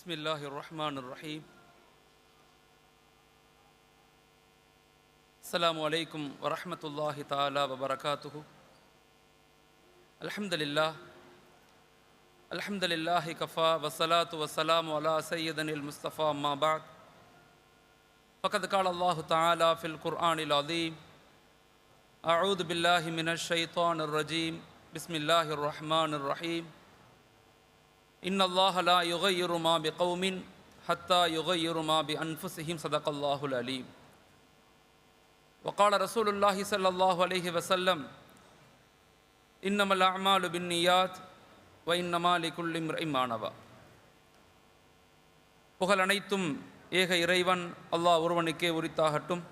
பிஸ்மில்லாஹிர் ரஹ்மானிர் ரஹீம். அஸ்ஸலாமு அலைக்கும் வரஹ்மத்துல்லாஹி தஆலா வபரகாத்துஹு. அல்ஹம்துலில்லாஹி கஃபா வஸ்ஸலாத்து வஸ்ஸலாமு அலா சய்யிதினில் முஸ்தஃபா அம்மா பஅத். ஃபகத் கால அல்லாஹு தஆலா ஃபில் குர்ஆனில் அஸீம். அஊது பில்லாஹி மினஷ் ஷைத்தானிர் ரஜீம். பிஸ்மில்லாஹிர் ரஹ்மானிர் ரஹீம். இன்னல்லாஹ லா யுகய்யிரு மா பிகௌமின் ஹத்தா யுகய்யிரு மா பிஅன்ஃபுஸிஹிம். ஸதகல்லாஹுல் அலீம். வகால ரசூலுல்லாஹி ஸல்லல்லாஹு அலைஹி வஸல்லம், இன்னமல் அஅமாலு பின்னியாத் வ இன்னமா லிகுல்லி இம்ரிஇன் மா நவா. புகழ் அனைத்தும் ஏக இறைவன் அல்லாஹ் ஒருவனுக்கே உரித்தாகட்டும்.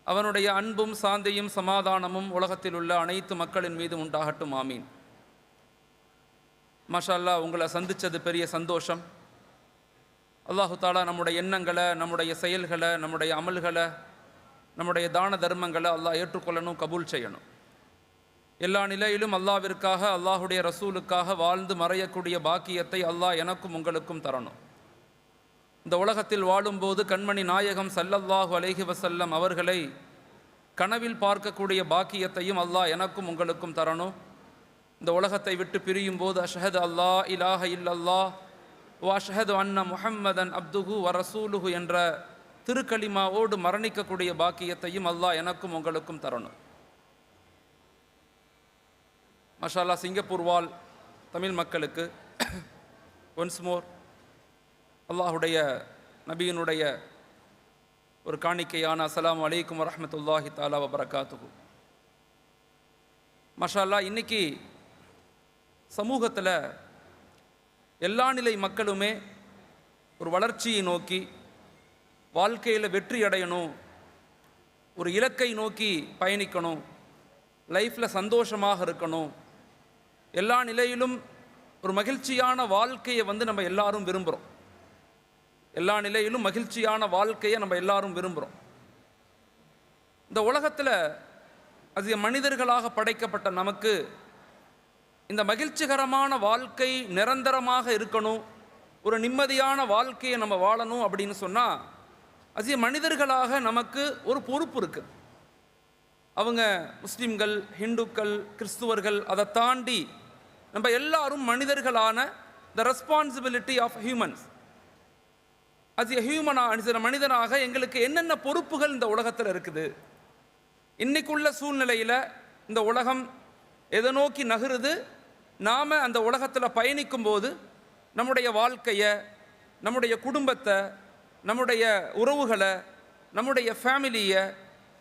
அவனுடைய அன்பும் சாந்தியும் சமாதானமும் உலகத்தில் உள்ள அனைத்து மக்களின் மீதும் உண்டாகட்டும். ஆமீன். மாஷா அல்லாஹ், உங்களை சந்தித்தது பெரிய சந்தோஷம். அல்லாஹு தாலா நம்முடைய எண்ணங்களை, நம்முடைய செயல்களை, நம்முடைய அமல்களை, நம்முடைய தான தர்மங்களை அல்லாஹ் ஏற்றுக்கொள்ளணும், கபூல் செய்யணும். எல்லா நிலையிலும் அல்லாஹ்விற்காக, அல்லாஹுடைய ரசூலுக்காக வாழ்ந்து மறையக்கூடிய பாக்கியத்தை அல்லாஹ் எனக்கும் உங்களுக்கும் தரணும். இந்த உலகத்தில் வாழும்போது கண்மணி நாயகம் ஸல்லல்லாஹு அலைஹி வஸல்லம் அவர்களை கனவில் பார்க்கக்கூடிய பாக்கியத்தையும் அல்லாஹ் எனக்கும் உங்களுக்கும் தரணும். இந்த உலகத்தை விட்டு பிரியும் போது அஷ்ஹது அல்லா இலாஹ இல்லல்லாஹ் வ அஷ்ஹது அன்ன முஹம்மதன் அப்துஹு வ ரசூலுஹு என்ற திருக்கலிமாவோடு மரணிக்கக்கூடிய பாக்கியத்தையும் அல்லாஹ் எனக்கும் உங்களுக்கும் தரணும். மாஷா அல்லாஹ், சிங்கப்பூர் வாழ் தமிழ் மக்களுக்கு ஒன்ஸ் மோர் அல்லாஹுடைய நபியினுடைய ஒரு காணிக்கையான அஸ்ஸலாமு அலைக்கும் வரஹ்மத்துல்லாஹி தஆலா வபரகாத்துஹு. மாஷா அல்லாஹ், இன்னைக்கு சமூகத்தில் எல்லா நிலை மக்களுமே ஒரு வளர்ச்சியை நோக்கி, வாழ்க்கையில் வெற்றி அடையணும், ஒரு இலக்கை நோக்கி பயணிக்கணும், லைஃப்பில் சந்தோஷமாக இருக்கணும், எல்லா நிலையிலும் ஒரு மகிழ்ச்சியான வாழ்க்கையை நம்ம எல்லாரும் விரும்புகிறோம். எல்லா நிலையிலும் மகிழ்ச்சியான வாழ்க்கையை நம்ம எல்லாரும் விரும்புகிறோம். இந்த உலகத்தில் அது மனிதர்களாக படைக்கப்பட்ட நமக்கு இந்த மகிழ்ச்சிகரமான வாழ்க்கை நிரந்தரமாக இருக்கணும், ஒரு நிம்மதியான வாழ்க்கையை நம்ம வாழணும் அப்படின்னு சொன்னால் அது மனிதர்களாக நமக்கு ஒரு பொறுப்பு இருக்குது. அவங்க முஸ்லீம்கள், ஹிந்துக்கள், கிறிஸ்துவர்கள், அதை தாண்டி நம்ம எல்லாரும் மனிதர்களான த ரெஸ்பான்சிபிலிட்டி ஆஃப் ஹியூமன்ஸ். அது ஹியூமனாக, மனிதனாக எங்களுக்கு என்னென்ன பொறுப்புகள் இந்த உலகத்தில் இருக்குது. இன்னைக்குள்ள சூழ்நிலையில் இந்த உலகம் எதை நோக்கி நகருது, நாம் அந்த உலகத்தில் பயணிக்கும் போது நம்முடைய வாழ்க்கையை, நம்முடைய குடும்பத்தை, நம்முடைய உறவுகளை, நம்முடைய ஃபேமிலியை,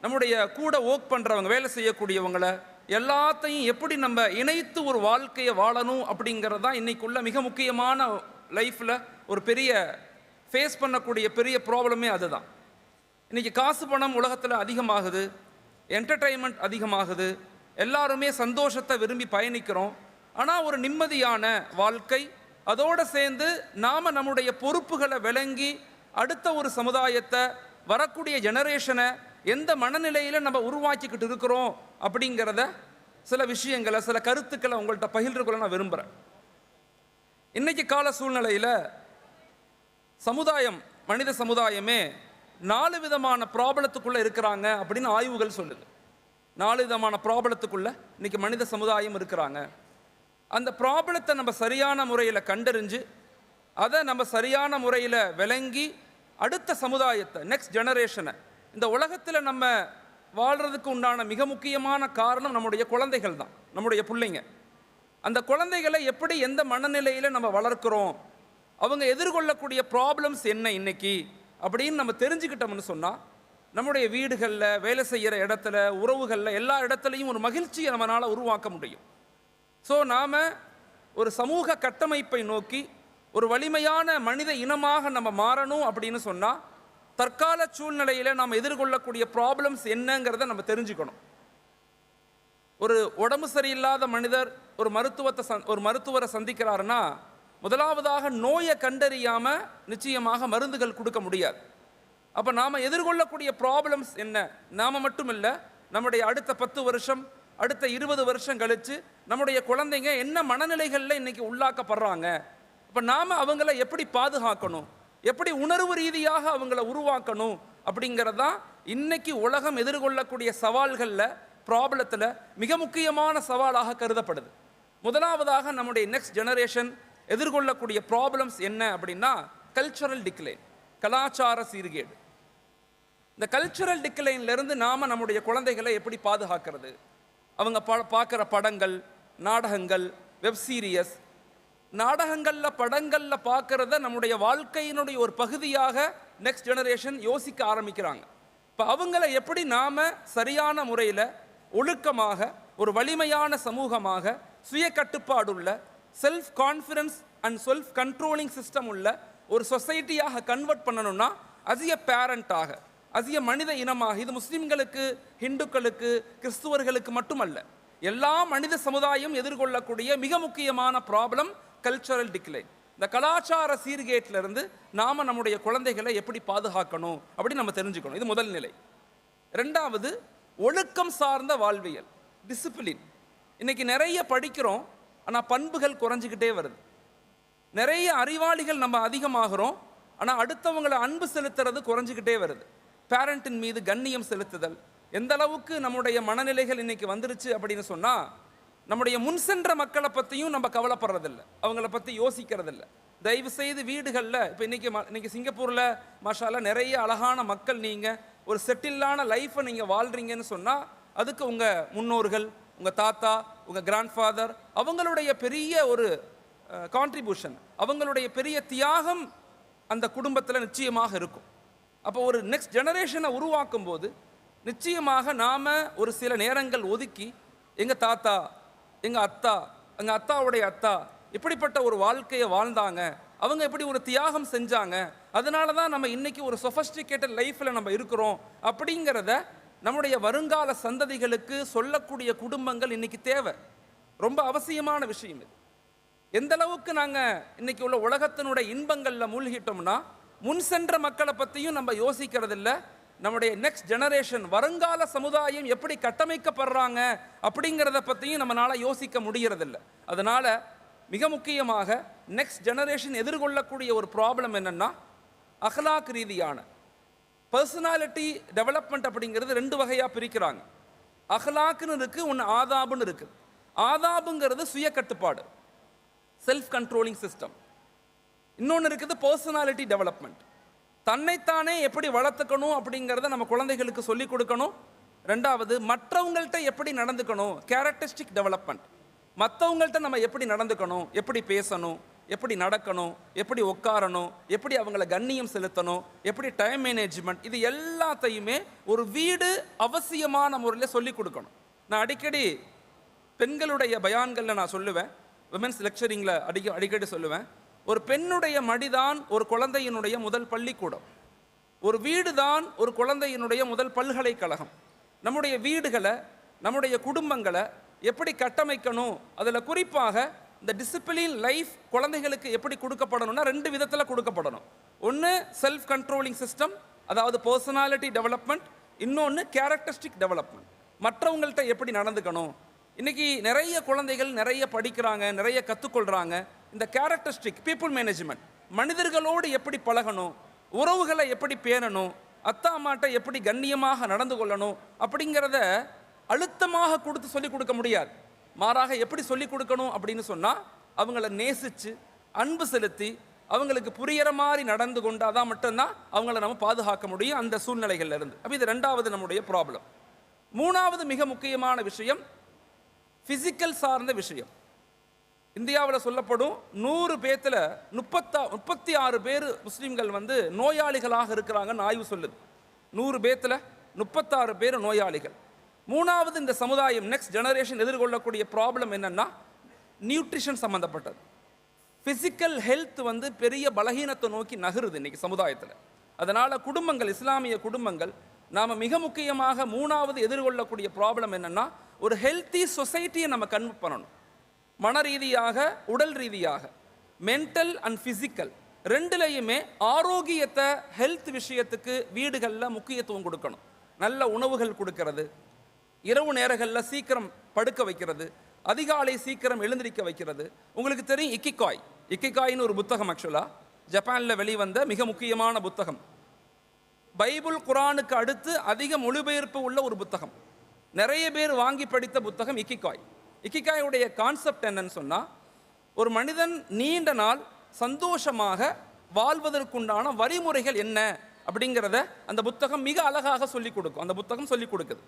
நம்முடைய கூட ஒர்க் பண்ணுறவங்க, வேலை செய்யக்கூடியவங்களை எல்லாத்தையும் எப்படி நம்ம இணைத்து ஒரு வாழ்க்கையை வாழணும் அப்படிங்கிறது தான் இன்றைக்குள்ள மிக முக்கியமான லைஃப்பில் ஒரு பெரிய ஃபேஸ் பண்ணக்கூடிய பெரிய ப்ராப்ளமே அதுதான். இன்றைக்கி காசு பணம் உலகத்தில் அதிகமாகுது, என்டர்டெயின்மெண்ட் அதிகமாகுது, எல்லாருமே சந்தோஷத்தை விரும்பி பயணிக்கிறோம். ஆனால் ஒரு நிம்மதியான வாழ்க்கை, அதோடு சேர்ந்து நாம் நம்முடைய பொறுப்புகளை விளங்கி அடுத்த ஒரு சமுதாயத்தை, வரக்கூடிய ஜெனரேஷனை எந்த மனநிலையில் நம்ம உருவாக்கிக்கிட்டு இருக்கிறோம் அப்படிங்கிறத சில விஷயங்களை, சில கருத்துக்களை உங்கள்கிட்ட பகிர்ந்துக்கொள்ள நான் விரும்புகிறேன். இன்றைக்கி கால சூழ்நிலையில் சமுதாயம், மனித சமுதாயமே 4 விதமான ப்ராப்ளத்துக்குள்ளே இருக்கிறாங்க அப்படின்னு ஆய்வுகள் சொல்லுது. 4 விதமான ப்ராப்ளத்துக்குள்ளே இன்றைக்கி மனித சமுதாயம் இருக்கிறாங்க. அந்த ப்ராப்ளத்தை நம்ம சரியான முறையில் கண்டறிஞ்சு, அதை நம்ம சரியான முறையில் விளங்கி அடுத்த சமுதாயத்தை, நெக்ஸ்ட் ஜெனரேஷனை, இந்த உலகத்தில் நம்ம வாழ்கிறதுக்கு உண்டான மிக முக்கியமான காரணம் நம்முடைய குழந்தைகள் தான், நம்முடைய பிள்ளைங்க. அந்த குழந்தைகளை எப்படி, எந்த மனநிலையில் நம்ம வளர்க்குறோம், அவங்க எதிர்கொள்ளக்கூடிய ப்ராப்ளம்ஸ் என்ன இன்னைக்கு அப்படின்னு நம்ம தெரிஞ்சுக்கிட்டோம்னு சொன்னால், நம்முடைய வீடுகளில், வேலை செய்கிற இடத்துல, உறவுகளில், எல்லா இடத்துலையும் ஒரு மகிழ்ச்சியை நம்மளால் உருவாக்க முடியும். ஸோ நாம் ஒரு சமூக கட்டமைப்பை நோக்கி ஒரு வலிமையான மனித இனமாக நம்ம மாறணும் அப்படின்னு சொன்னால், தற்கால சூழ்நிலையில் நாம் எதிர்கொள்ளக்கூடிய ப்ராப்ளம்ஸ் என்னங்கிறத நம்ம தெரிஞ்சுக்கணும். ஒரு உடம்பு சரியில்லாத மனிதர் ஒரு மருத்துவரை சந்திக்கிறாருன்னா, முதலாவதாக நோயை கண்டறியாமல் நிச்சயமாக மருந்துகள் கொடுக்க முடியாது. அப்போ நாம் எதிர்கொள்ளக்கூடிய ப்ராப்ளம்ஸ் என்ன, நாம் மட்டும் இல்லை, நம்முடைய அடுத்த 10 வருஷம், அடுத்த 20 வருஷம் கழித்து நம்முடைய குழந்தைங்க என்ன மனநிலைகளில் இன்றைக்கி உள்ளாக்கப்படுறாங்க. இப்போ நாம் அவங்கள எப்படி பாதுகாக்கணும், எப்படி உணர்வு ரீதியாக அவங்கள உருவாக்கணும் அப்படிங்கிறதான் இன்னைக்கு உலகம் எதிர்கொள்ளக்கூடிய சவால்களில் ப்ராப்ளத்தில் மிக முக்கியமான சவாலாக கருதப்படுது. முதலாவதாக நம்முடைய நெக்ஸ்ட் ஜெனரேஷன் எதிர்கொள்ளக்கூடிய ப்ராப்ளம்ஸ் என்ன அப்படின்னா கல்ச்சுரல் டிக்ளைன், கலாச்சார சீர்கேடு. இந்த கல்ச்சுரல் டிக்ளைன்லேருந்து நாம் நம்முடைய குழந்தைகளை எப்படி பாதுகாக்கிறது? அவங்க பார்க்குற படங்கள், நாடகங்கள், வெப் சீரியஸ், நாடகங்களில் படங்களில் பார்க்குறத நம்முடைய வாழ்க்கையினுடைய ஒரு பகுதியாக நெக்ஸ்ட் ஜெனரேஷன் யோசிக்க ஆரம்பிக்கிறாங்க. இப்போ அவங்கள எப்படி நாம் சரியான முறையில் ஒழுக்கமாக ஒரு வலிமையான சமூகமாக சுய கட்டுப்பாடுள்ள self confidence and self controlling system உள்ள ஒரு சொசைட்டியாக கன்வெர்ட் பண்ணணும்னா அசிய பேரண்டாக, அசிய மனித இனமாக, இது முஸ்லிம்களுக்கு, ஹிந்துக்களுக்கு, கிறிஸ்துவர்களுக்கு மட்டுமல்ல, எல்லா மனித சமுதாயம் எதிர்கொள்ளக்கூடிய மிக முக்கியமான ப்ராப்ளம் கல்ச்சரல் டிக்ளைன். இந்த கலாச்சார சீர்கேட்டிலிருந்து நாம் நம்முடைய குழந்தைகளை எப்படி பாதுகாக்கணும் அப்படி நம்ம தெரிஞ்சுக்கணும். இது முதல் நிலை. ரெண்டாவது, ஒழுக்கம் சார்ந்த வாழ்வியல், டிசிப்ளின். இன்னைக்கு நிறைய படிக்கிறோம், ஆனால் பண்புகள் குறைஞ்சிக்கிட்டே வருது. நிறைய அறிவாளிகள் நம்ம அதிகமாகிறோம், ஆனால் அடுத்தவங்களை அன்பு செலுத்துறது குறைஞ்சிக்கிட்டே வருது. பேரண்டின் மீது கண்ணியம் செலுத்துதல் எந்த அளவுக்கு நம்முடைய மனநிலைகள் இன்னைக்கு வந்துருச்சு அப்படின்னு சொன்னால், நம்முடைய முன் சென்ற மக்களை பற்றியும் நம்ம கவலைப்படுறதில்லை, அவங்கள பற்றி யோசிக்கிறதில்லை. தயவு செய்து வீடுகளில் இப்போ இன்னைக்கு சிங்கப்பூரில் மாஷாலா நிறைய அழகான மக்கள், நீங்கள் ஒரு செட்டிலான லைஃப்பை நீங்கள் வாழ்கிறீங்கன்னு சொன்னால் அதுக்கு உங்கள் முன்னோர்கள், உங்கள் தாத்தா, உங்கள் கிராண்ட்ஃபாதர், அவங்களுடைய பெரிய ஒரு கான்ட்ரிபியூஷன், அவங்களுடைய பெரிய தியாகம் அந்த குடும்பத்தில் நிச்சயமாக இருக்கும். அப்போ ஒரு நெக்ஸ்ட் ஜெனரேஷனை உருவாக்கும் போது நிச்சயமாக நாம் ஒரு சில நேரங்கள் ஒதுக்கி எங்கள் தாத்தா, எங்கள் அத்தா, எங்கள் அத்தாவுடைய அத்தா இப்படிப்பட்ட ஒரு வாழ்க்கையை வாழ்ந்தாங்க, அவங்க எப்படி ஒரு தியாகம் செஞ்சாங்க, அதனால தான் நம்ம இன்னைக்கு ஒரு சொஃபஸ்டிகேட்டட் லைஃப்பில் நம்ம இருக்கிறோம் அப்படிங்கிறத நம்முடைய வருங்கால சந்ததிகளுக்கு சொல்லக்கூடிய குடும்பங்கள் இன்னைக்கு தேவை. ரொம்ப அவசியமான விஷயம் இது. எந்த அளவுக்கு நாங்கள் இன்னைக்கு உள்ள உலகத்தினுடைய இன்பங்களில் மூழ்கிட்டோம்னா முன் சென்ற மக்களை பற்றியும் நம்ம யோசிக்கிறதில்ல. நம்முடைய நெக்ஸ்ட் ஜெனரேஷன், வருங்கால சமுதாயம் எப்படி கட்டமைக்கப்படுறாங்க அப்படிங்கிறத பற்றியும் நம்மளால் யோசிக்க முடியறதில்லை. அதனால் மிக முக்கியமாக நெக்ஸ்ட் ஜெனரேஷன் எதிர்கொள்ளக்கூடிய ஒரு ப்ராப்ளம் என்னென்னா அஹ்லாக் ரீதியான பர்சனாலிட்டி டெவலப்மெண்ட் அப்படிங்கிறது ரெண்டு வகையாக பிரிக்கிறாங்க. அஹ்லாக்குன்னு இருக்குது, ஒன்று ஆதாபுன்னு இருக்குது. ஆதாபுங்கிறது சுய கட்டுப்பாடு, செல்ஃப் கண்ட்ரோலிங் சிஸ்டம். இன்னொன்று இருக்குது பர்சனாலிட்டி டெவலப்மெண்ட், தன்னைத்தானே எப்படி வளர்த்துக்கணும் அப்படிங்கிறத நம்ம குழந்தைகளுக்கு சொல்லிக் கொடுக்கணும். ரெண்டாவது, மற்றவங்கள்ட்ட எப்படி நடந்துக்கணும், கேரக்டரிஸ்டிக் டெவலப்மெண்ட். மற்றவங்கள்ட்ட நம்ம எப்படி நடந்துக்கணும், எப்படி பேசணும், எப்படி நடக்கணும், எப்படி உட்காரணும், எப்படி அவங்கள கண்ணியம் செலுத்தணும், எப்படி டைம் மேனேஜ்மெண்ட், இது எல்லாத்தையுமே ஒரு வீடு அவசியமான முறையில் சொல்லிக் கொடுக்கணும். நான் அடிக்கடி பெண்களுடைய பயான்களில் நான் சொல்லுவேன், விமென்ஸ் லெக்சரிங்கில் அடிக்கடி சொல்லுவேன், ஒரு பெண்ணுடைய மடிதான் ஒரு குழந்தையினுடைய முதல் பள்ளிக்கூடம், ஒரு வீடு தான் ஒரு குழந்தையினுடைய முதல் பல்கலைக்கழகம். நம்முடைய வீடுகளை, நம்முடைய குடும்பங்களை எப்படி கட்டமைக்கணும், அதில் குறிப்பாக இந்த டிசிப்ளின் லைஃப் குழந்தைகளுக்கு எப்படி கொடுக்கப்படணும்னா ரெண்டு விதத்தில் கொடுக்கப்படணும். ஒன்று செல்ஃப் கண்ட்ரோலிங் சிஸ்டம், அதாவது பர்சனாலிட்டி டெவலப்மெண்ட். இன்னொன்று கேரக்டரிஸ்டிக் டெவலப்மெண்ட், மற்றவங்கள்ட்ட எப்படி நடந்துக்கணும். இன்றைக்கி நிறைய குழந்தைகள் நிறைய படிக்கிறாங்க, நிறைய கற்றுக்கொள்கிறாங்க. இந்த கேரக்டரிஸ்டிக் பீப்புள் மேனேஜ்மெண்ட், மனிதர்களோடு எப்படி பழகணும், உறவுகளை எப்படி பேணணும், அத்தா அம்மாட்ட எப்படி கண்ணியமாக நடந்து கொள்ளணும் அப்படிங்கிறத அழுத்தமாக கொடுத்து சொல்லிக் கொடுக்க முடியாது. மாறாக எப்படி சொல்லிக் கொடுக்கணும் அப்படின்னு சொன்னால் அவங்கள நேசித்து அன்பு செலுத்தி அவங்களுக்கு புரிகிற மாதிரி நடந்து கொண்டாதான் மட்டும்தான் அவங்கள நம்ம பாதுகாக்க முடியும் அந்த சூழ்நிலைகள்ல இருந்து. அப்போ இது ரெண்டாவது நம்முடைய ப்ராப்ளம். மூணாவது மிக முக்கியமான விஷயம் ஃபிசிக்கல் சார்ந்த விஷயம். இந்தியாவில் சொல்லப்படும் 100 பேர்த்தில் 36 பேர் முஸ்லீம்கள் நோயாளிகளாக இருக்கிறாங்கன்னு ஆய்வு சொல்லுது. 100 பேர்த்தில் 36 பேர் நோயாளிகள். மூணாவது, இந்த சமுதாயம் நெக்ஸ்ட் ஜெனரேஷன் எதிர்கொள்ளக்கூடிய ப்ராப்ளம் என்னன்னா நியூட்ரிஷன் சம்மந்தப்பட்டது. ஃபிசிக்கல் ஹெல்த் பெரிய பலகீனத்தை நோக்கி நகருது இன்னைக்கு சமுதாயத்தில். அதனால் குடும்பங்கள், இஸ்லாமிய குடும்பங்கள், நாம் மிக முக்கியமாக மூணாவது எதிர்கொள்ளக்கூடிய ப்ராப்ளம் என்னன்னா ஒரு ஹெல்த்தி சொசைட்டியை நம்ம கன்வெர்ட் பண்ணணும். மன ரீதியாக, உடல் ரீதியாக, மென்டல் அண்ட் ஃபிசிக்கல் ரெண்டுலையுமே ஆரோக்கியத்தை, ஹெல்த் விஷயத்துக்கு வீடுகளில் முக்கியத்துவம் கொடுக்கணும். நல்ல உணவுகள் கொடுக்கறது, இரவு நேரங்களில் சீக்கிரம் படுக்க வைக்கிறது, அதிகாலை சீக்கிரம் எழுந்திருக்க வைக்கிறது. உங்களுக்கு தெரியும் இக்கிகாய், இக்கிகாயின்னு ஒரு புத்தகம், ஆக்சுவலாக ஜப்பானில் வெளிவந்த மிக முக்கியமான புத்தகம். பைபிள் குரானுக்கு அடுத்து அதிக மொழிபெயர்ப்பு உள்ள ஒரு புத்தகம். நிறைய பேர் வாங்கி படித்த புத்தகம் இக்கிகாய். இக்கிகாயுடைய கான்செப்ட் என்னன்னு சொன்னால், ஒரு மனிதன் நீண்ட நாள் சந்தோஷமாக வாழ்வதற்குண்டான வழிமுறைகள் என்ன அப்படிங்கிறத அந்த புத்தகம் மிக அழகாக சொல்லிக் கொடுக்கும். அந்த புத்தகம் சொல்லிக் கொடுக்குது.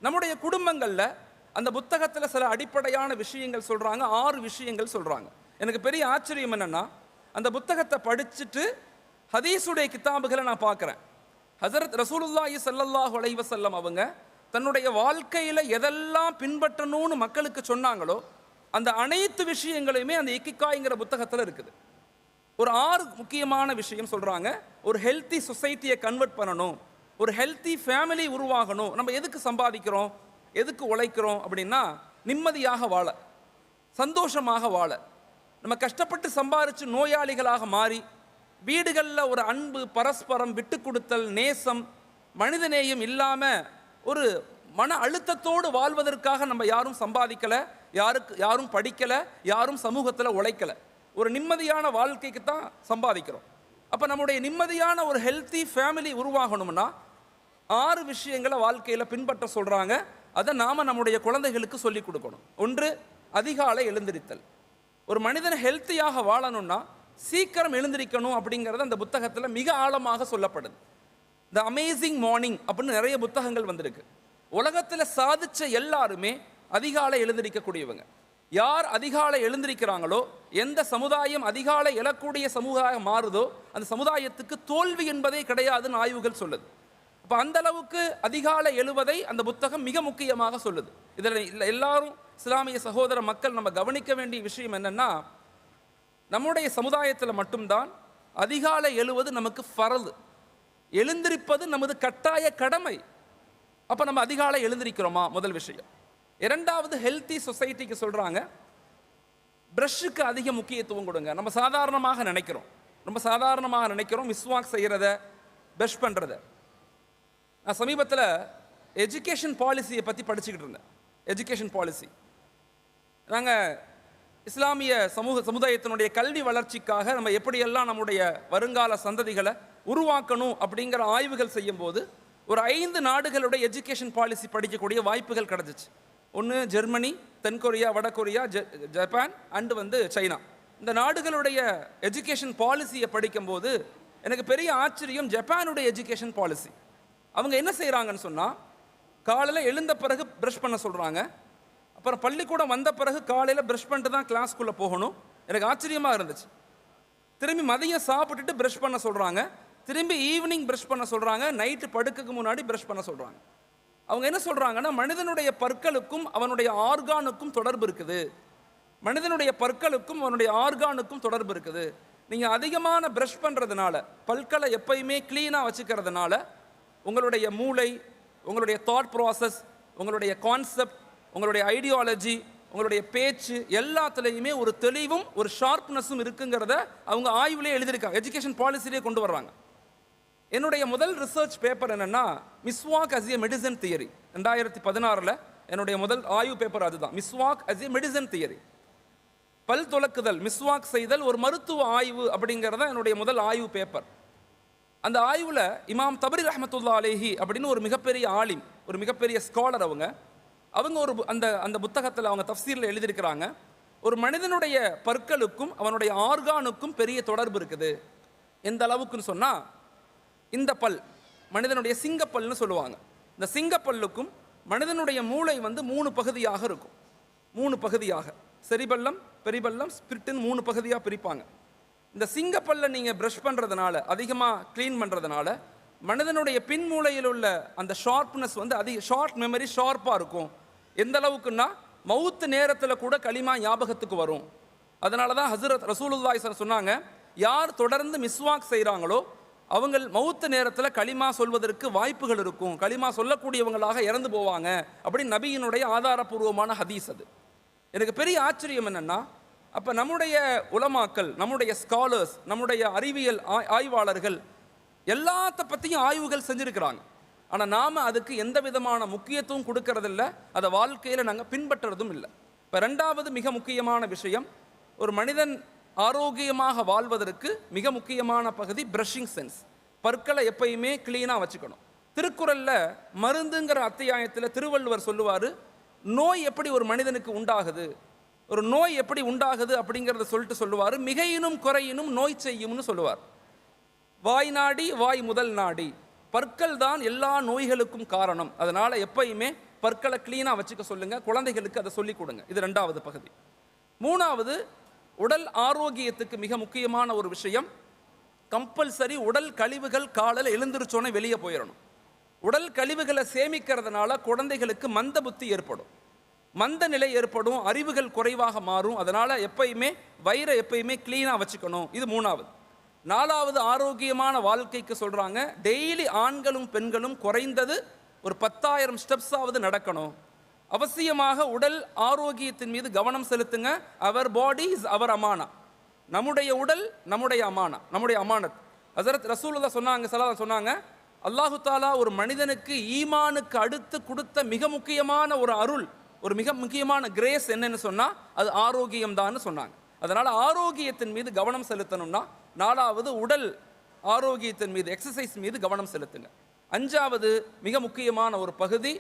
நம்முடைய குடும்பங்களில் அந்த புத்தகத்தில் சில அடிப்படையான விஷயங்கள் சொல்கிறாங்க, 6 விஷயங்கள் சொல்கிறாங்க. எனக்கு பெரிய ஆச்சரியம் என்னென்னா, அந்த புத்தகத்தை படிச்சுட்டு ஹதீஸுடைய கிதாபுகளை நான் பார்க்குறேன். ஹஸரத் ரசூலுல்லாஹி ஸல்லல்லாஹு அலைஹி வஸல்லம் அவங்க தன்னுடைய வாழ்க்கையில் எதெல்லாம் பின்பற்றணும்னு மக்களுக்கு சொன்னாங்களோ அந்த அனைத்து விஷயங்களையுமே அந்த இக்கிகாய்ங்கிற புத்தகத்தில் இருக்குது. ஒரு 6 முக்கியமான விஷயம் சொல்கிறாங்க. ஒரு ஹெல்த்தி சொசைட்டியை கன்வெர்ட் பண்ணணும், ஒரு ஹெல்த்தி ஃபேமிலி உருவாகணும். நம்ம எதுக்கு சம்பாதிக்கிறோம், எதுக்கு உழைக்கிறோம் அப்படின்னா, நிம்மதியாக வாழ, சந்தோஷமாக வாழ. நம்ம கஷ்டப்பட்டு சம்பாதிச்சு நோயாளிகளாக மாறி வீடுகளில் ஒரு அன்பு, பரஸ்பரம், விட்டு கொடுத்தல், நேசம், மனிதநேயம் இல்லாமல் ஒரு மன அழுத்தத்தோடு வாழ்வதற்காக நம்ம யாரும் சம்பாதிக்கலை, யாரும் படிக்கலை, யாரும் சமூகத்தில் உழைக்கலை. ஒரு நிம்மதியான வாழ்க்கைக்கு தான் சம்பாதிக்கிறோம். அப்போ நம்முடைய நிம்மதியான ஒரு ஹெல்த்தி ஃபேமிலி உருவாகணும்னா 6 விஷயங்களை வாழ்க்கையில் பின்பற்ற சொல்கிறாங்க. அதை நாம் நம்முடைய குழந்தைகளுக்கு சொல்லிக் கொடுக்கணும். 1, அதிகாலை எழுந்திரித்தல். ஒரு மனிதன் ஹெல்த்தியாக வாழணும்னா சீக்கிரம் எழுந்திரிக்கணும் அப்படிங்கிறது அந்த புத்தகத்தில் மிக ஆழமாக சொல்லப்படுது. த அமேசிங் மார்னிங் அப்படின்னு நிறைய புத்தகங்கள் வந்திருக்கு. உலகத்தில் சாதிச்ச எல்லாருமே அதிகாலை எழுந்திரிக்கக்கூடியவங்க. யார் அதிகாலை எழுந்திருக்கிறாங்களோ, எந்த சமுதாயம் அதிகாலை எழக்கூடிய சமுதாயம் மாறுதோ அந்த சமுதாயத்துக்கு தோல்வி என்பதே கிடையாதுன்னு ஆய்வுகள் சொல்லுது. அப்போ அந்த அளவுக்கு அதிகாலை எழுவதை அந்த புத்தகம் மிக முக்கியமாக சொல்லுது. இதில் எல்லாரும் இஸ்லாமிய சகோதர மக்கள் நம்ம கவனிக்க வேண்டிய விஷயம் என்னென்னா, நம்முடைய சமுதாயத்தில் மட்டும்தான் அதிகாலை எழுவது நமக்கு ஃபரது, எழுந்திருப்பது நமது கட்டாய கடமை. அப்போ நம்ம அதிகாலை எழுந்திருக்கிறோமா? முதல் விஷயம். 2வது, ஹெல்த்தி சொசைட்டிக்கு சொல்கிறாங்க, ப்ரஷ்ஷுக்கு அதிக முக்கியத்துவம் கொடுங்க. நம்ம சாதாரணமாக நினைக்கிறோம் மிஸ்வாக் செய்கிறத, ப்ரஷ் பண்ணுறத. நான் சமீபத்தில் எஜுகேஷன் பாலிசியை பற்றி படிச்சுக்கிட்டு இருந்தேன். எஜுகேஷன் பாலிசி, நாங்கள் இஸ்லாமிய சமுதாயத்தினுடைய கல்வி வளர்ச்சிக்காக நம்ம எப்படியெல்லாம் நம்முடைய வருங்கால சந்ததிகளை உருவாக்கணும் அப்படிங்கிற ஆய்வுகள் செய்யும்போது ஒரு 5 நாடுகளுடைய எஜுகேஷன் பாலிசி படிக்கக்கூடிய வாய்ப்புகள் கிடச்சிச்சு. ஒன்று ஜெர்மனி, தென்கொரியா, வடகொரியா, ஜப்பான் அண்டு சைனா. இந்த நாடுகளுடைய எஜுகேஷன் பாலிசியை படிக்கும்போது எனக்கு பெரிய ஆச்சரியம் ஜப்பானுடைய எஜுகேஷன் பாலிசி. அவங்க என்ன செய்கிறாங்கன்னு சொன்னால், காலையில் எழுந்த பிறகு ப்ரஷ் பண்ண சொல்கிறாங்க. அப்புறம் பள்ளிக்கூடம் வந்த பிறகு காலையில் ப்ரஷ் பண்ணிட்டு தான் கிளாஸ்க்குள்ளே போகணும். எனக்கு ஆச்சரியமாக இருந்துச்சு. திரும்பி மதியம் சாப்பிட்டுட்டு ப்ரஷ் பண்ண சொல்கிறாங்க, திரும்பி ஈவினிங் ப்ரஷ் பண்ண சொல்கிறாங்க, நைட்டு படுக்கைக்கு முன்னாடி ப்ரஷ் பண்ண சொல்கிறாங்க. அவங்க என்ன சொல்கிறாங்கன்னா, மனிதனுடைய பற்களுக்கும் அவனுடைய ஆர்கானுக்கும் தொடர்பு இருக்குது. மனிதனுடைய பற்களுக்கும் அவனுடைய ஆர்கானுக்கும் தொடர்பு இருக்குது. நீங்கள் அதிகமான ப்ரஷ் பண்ணுறதுனால, பற்களை எப்பயுமே க்ளீனாக வச்சுக்கிறதுனால உங்களுடைய மூளை, உங்களுடைய தாட் ப்ராசஸ், உங்களுடைய கான்செப்ட், உங்களுடைய ஐடியாலஜி, உங்களுடைய பேச்சு எல்லாத்துலேயுமே ஒரு தெளிவும் ஒரு ஷார்ப்னஸும் இருக்குங்கிறத அவங்க ஆய்வுலேயே எழுதியிருக்காங்க, எஜுகேஷன் பாலிசிலேயே கொண்டு வர்றாங்க. என்னுடைய முதல் ரிசர்ச் பேப்பர் என்னென்னா, மிஸ்வாக் அஸ் ஏ மெடிசன் தியரி. 2016 என்னுடைய முதல் ஆய்வு பேப்பர் அதுதான், மிஸ்வாக் அஸ் ஏ மெடிசன் தியரி. பல் துலக்குதல், மிஸ்வாக் செய்தல் ஒரு மருத்துவ ஆய்வு அப்படிங்கிறத என்னுடைய முதல் ஆய்வு பேப்பர். அந்த ஆய்வில் இமாம் தபரி ரஹ்மத்துல்லாஹி அலைஹி அப்படின்னு ஒரு மிகப்பெரிய ஆலிம், ஒரு மிகப்பெரிய ஸ்காலர், அவங்க ஒரு அந்த புத்தகத்தில் அவங்க தஃப்சீரில் எழுதியிருக்கிறாங்க, ஒரு மனிதனுடைய பற்களுக்கும் அவனுடைய ஆர்கானுக்கும் பெரிய தொடர்பு இருக்குது. எந்த அளவுக்குன்னு சொன்னால், இந்த பல் மனிதனுடைய சிங்கப்பல்னு சொல்லுவாங்க. இந்த சிங்கப்பல்லுக்கும் மனிதனுடைய மூளை 3 பகுதியாக இருக்கும். 3 பகுதியாக, செரிபல்லம், பெரிபல்லம், ஸ்பிரிட்டுன்னு 3 பகுதியாக பிரிப்பாங்க. இந்த சிங்கப்பல்ல நீங்கள் ப்ரஷ் பண்ணுறதுனால, அதிகமாக க்ளீன் பண்ணுறதுனால மனிதனுடைய பின் மூளையில் உள்ள அந்த ஷார்ப்னஸ் அதிக ஷார்ட் மெமரி ஷார்ப்பாக இருக்கும். எந்த அளவுக்குன்னா, மவுத்து நேரத்தில் கூட களிமா ஞாபகத்துக்கு வரும். அதனால தான் ஹஸரத் ரசூலுல்லாஹி சொன்னாங்க, யார் தொடர்ந்து மிஸ்வாக் செய்கிறாங்களோ அவங்க மவுத்து நேரத்தில் களிமா சொல்வதற்கு வாய்ப்புகள் இருக்கும், களிமா சொல்லக்கூடியவங்களாக இறந்து போவாங்க அப்படின்னு நபியினுடைய ஆதாரபூர்வமான ஹதீஸ் அது. எனக்கு பெரிய ஆச்சரியம் என்னென்னா, அப்போ நம்முடைய உலமாக்கள், நம்முடைய ஸ்காலர்ஸ், நம்முடைய அறிவியல் ஆய்வாளர்கள் எல்லாத்த பற்றியும் ஆய்வுகள் செஞ்சுருக்கிறாங்க. ஆனால் நாம் அதுக்கு எந்த விதமான முக்கியத்துவம் கொடுக்கறதில்ல, அதை வாழ்க்கையில் நாங்கள் பின்பற்றுறதும் இல்லை. இப்போ 2வது மிக முக்கியமான விஷயம், ஒரு மனிதன் ஆரோக்கியமாக வாழ்வதற்கு மிக முக்கியமான பகுதி பிரஷிங் சென்ஸ். பற்களை எப்பயுமே கிளீனாக வச்சுக்கணும். திருக்குறளில் மருந்துங்கிற அத்தியாயத்தில் திருவள்ளுவர் சொல்லுவார், நோய் எப்படி ஒரு மனிதனுக்கு உண்டாகுது, ஒரு நோய் எப்படி உண்டாகுது அப்படிங்கிறத சொல்லிட்டு சொல்லுவார், மிகையினும் குறையினும் நோய் செய்யும்னு சொல்லுவார். வாய் நாடி வாய் முதல் நாடி, பற்கள் தான் எல்லா நோய்களுக்கும் காரணம். அதனால் எப்பயுமே பற்களை கிளீனாக வச்சுக்க சொல்லுங்கள், குழந்தைகளுக்கு அதை சொல்லிக் கொடுங்க. இது ரெண்டாவது பகுதி. மூணாவது, உடல் ஆரோக்கியத்துக்கு மிக முக்கியமான ஒரு விஷயம், கம்பல்சரி உடல் கழிவுகள் காலையில் எழுந்திரிச்சோன்னே வெளியே போயிடணும். உடல் கழிவுகளை சேமிக்கிறதுனால குழந்தைகளுக்கு மந்த புத்தி ஏற்படும், மந்த நிலை ஏற்படும், அறிவுகள் குறைவாக மாறும். அதனால் எப்பயுமே வயிறை எப்பயுமே கிளீனாக வச்சுக்கணும். இது மூணாவது. நாலாவது, ஆரோக்கியமான வாழ்க்கைக்கு சொல்கிறாங்க, டெய்லி ஆண்களும் பெண்களும் குறைந்தது ஒரு 10,000 ஸ்டெப்ஸாவது நடக்கணும். அவசியமாக உடல் ஆரோக்கியத்தின் மீது கவனம் செலுத்துங்க. அவர் பாடி இஸ் அவர் அமானா. நம்முடைய உடல் நம்முடைய அமானா, நம்முடைய அமானத். ஹஸரத் ரசூலுல்லாஹ் சொன்னாங்க, ஸல்லல்லாஹு சொன்னாங்க, அல்லாஹு தாலா ஒரு மனிதனுக்கு ஈமானுக்கு அடுத்து கொடுத்த மிக முக்கியமான ஒரு அருள், ஒரு மிக முக்கியமான கிரேஸ் என்னன்னு சொன்னால் அது ஆரோக்கியம் தான் சொன்னாங்க. அதனால் ஆரோக்கியத்தின் மீது கவனம் செலுத்தணும்னா, நாலாவது உடல் ஆரோக்கியத்தின் மீது, எக்ஸசைஸ் மீது கவனம் செலுத்துங்க. அஞ்சாவது மிக முக்கியமான ஒரு பகுதி,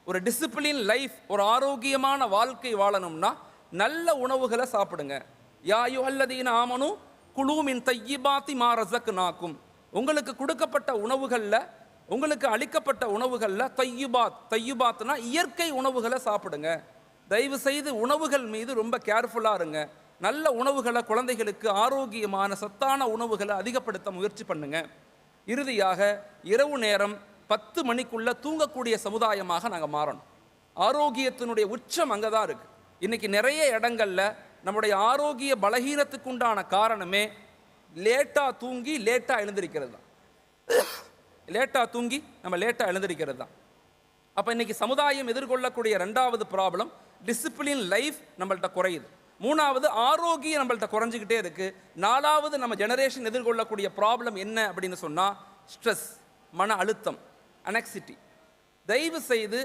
ஒரு டிசிப்ளின் லைஃப், ஒரு ஆரோக்கியமான வாழ்க்கை வாழணும்னா நல்ல உணவுகளை சாப்பிடுங்க. யா அய்யுஹல்லதீன ஆமனு குலூ மின் தய்யிபாத்தி மா ரஸக்னாக்கும், உங்களுக்கு கொடுக்கப்பட்ட உணவுகளில், உங்களுக்கு அளிக்கப்பட்ட உணவுகளில் தையுபாத்னா இயற்கை உணவுகளை சாப்பிடுங்க. தயவு செய்து உணவுகள் மீது ரொம்ப கேர்ஃபுல்லாக இருங்க. நல்ல உணவுகளை, குழந்தைகளுக்கு ஆரோக்கியமான சத்தான உணவுகளை அதிகப்படுத்த முயற்சி பண்ணுங்க. இறுதியாக இரவு நேரம் 10 மணிக்குள்ளே தூங்கக்கூடிய சமுதாயமாக நாங்கள் மாறணும். ஆரோக்கியத்தினுடைய உச்சம் அங்கே தான் இருக்குது. இன்றைக்கி நிறைய இடங்களில் நம்முடைய ஆரோக்கிய பலகீனத்துக்குண்டான காரணமே லேட்டாக தூங்கி லேட்டாக எழுந்திருக்கிறது தான். லேட்டாக தூங்கி நம்ம லேட்டாக எழுந்திருக்கிறது தான். அப்போ இன்றைக்கி சமுதாயம் எதிர்கொள்ளக்கூடிய ரெண்டாவது ப்ராப்ளம், டிசிப்ளின் லைஃப் நம்மள்கிட்ட குறையுது. மூணாவது, ஆரோக்கியம் நம்மள்கிட்ட குறைஞ்சிக்கிட்டே இருக்குது. நாலாவது, நம்ம ஜெனரேஷன் எதிர்கொள்ளக்கூடிய ப்ராப்ளம் என்ன அப்படின்னு சொன்னால் ஸ்ட்ரெஸ், மன அழுத்தம், அனெக்சிட்டி. தயவு செய்து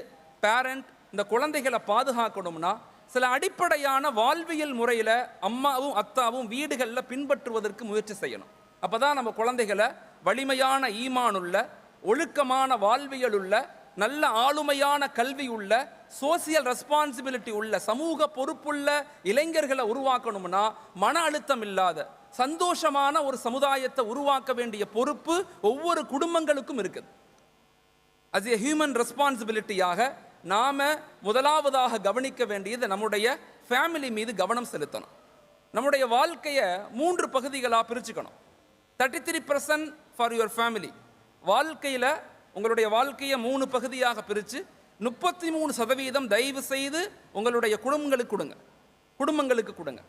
பேரண்ட் இந்த குழந்தைகளை பாதுகாக்கணும்னா சில அடிப்படையான வாழ்வியல் முறையில் அம்மாவும் அத்தாவும் வீடுகளில் பின்பற்றுவதற்கு முயற்சி செய்யணும். அப்போ தான் நம்ம குழந்தைகளை வலிமையான ஈமானுள்ள, ஒழுக்கமான வாழ்வியல் உள்ள, நல்ல ஆளுமையான கல்வி உள்ள, சோசியல் ரெஸ்பான்சிபிலிட்டி உள்ள, சமூக பொறுப்புள்ள இளைஞர்களை உருவாக்கணும்னா மன அழுத்தம் இல்லாத சந்தோஷமான ஒரு சமுதாயத்தை உருவாக்க வேண்டிய பொறுப்பு ஒவ்வொரு குடும்பங்களுக்கும் இருக்குது. அஸ் எ ஹியூமன் ரெஸ்பான்சிபிலிட்டியாக நாம் முதலாவதாக கவனிக்க வேண்டியது நம்முடைய ஃபேமிலி மீது கவனம் செலுத்தணும். நம்முடைய வாழ்க்கையை 3 பகுதிகளாக பிரிச்சுக்கணும். 33% ஃபார் யுவர் ஃபேமிலி. வாழ்க்கையில் உங்களுடைய வாழ்க்கையை 3 பகுதியாக பிரித்து 33% தயவு செய்து உங்களுடைய குடும்பங்களுக்கு கொடுங்க.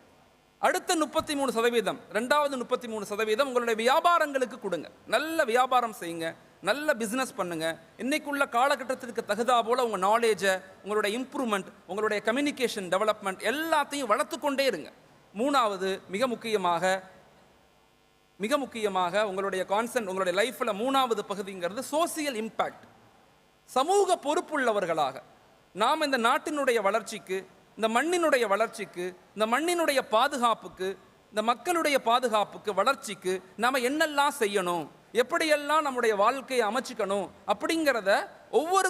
அடுத்த 33%, ரெண்டாவது 33% உங்களுடைய வியாபாரங்களுக்கு கொடுங்க. நல்ல வியாபாரம் செய்யுங்க, நல்ல பிஸ்னஸ் பண்ணுங்க. இன்னைக்குள்ள காலகட்டத்திற்கு தகுதா போல உங்கள் நாலேஜை, உங்களுடைய இம்ப்ரூவ்மெண்ட், உங்களுடைய கம்யூனிகேஷன் டெவலப்மெண்ட் எல்லாத்தையும் வளர்த்து கொண்டே இருங்க. மூணாவது, மிக முக்கியமாக உங்களுடைய உங்களுடைய லைஃப்பில் 3வது பகுதிங்கிறது சோசியல் இம்பேக்ட். சமூக பொறுப்புள்ளவர்களாக நாம் இந்த நாட்டினுடைய வளர்ச்சிக்கு, இந்த மண்ணினுடைய வளர்ச்சிக்கு, இந்த மண்ணினுடைய பாதுகாப்புக்கு, இந்த மக்களுடைய பாதுகாப்புக்கு, வளர்ச்சிக்கு நாம் என்னெல்லாம் செய்யணும், எப்படியெல்லாம் நம்முடைய வாழ்க்கையை அமைச்சிக்கணும் அப்படிங்கிறத ஒவ்வொரு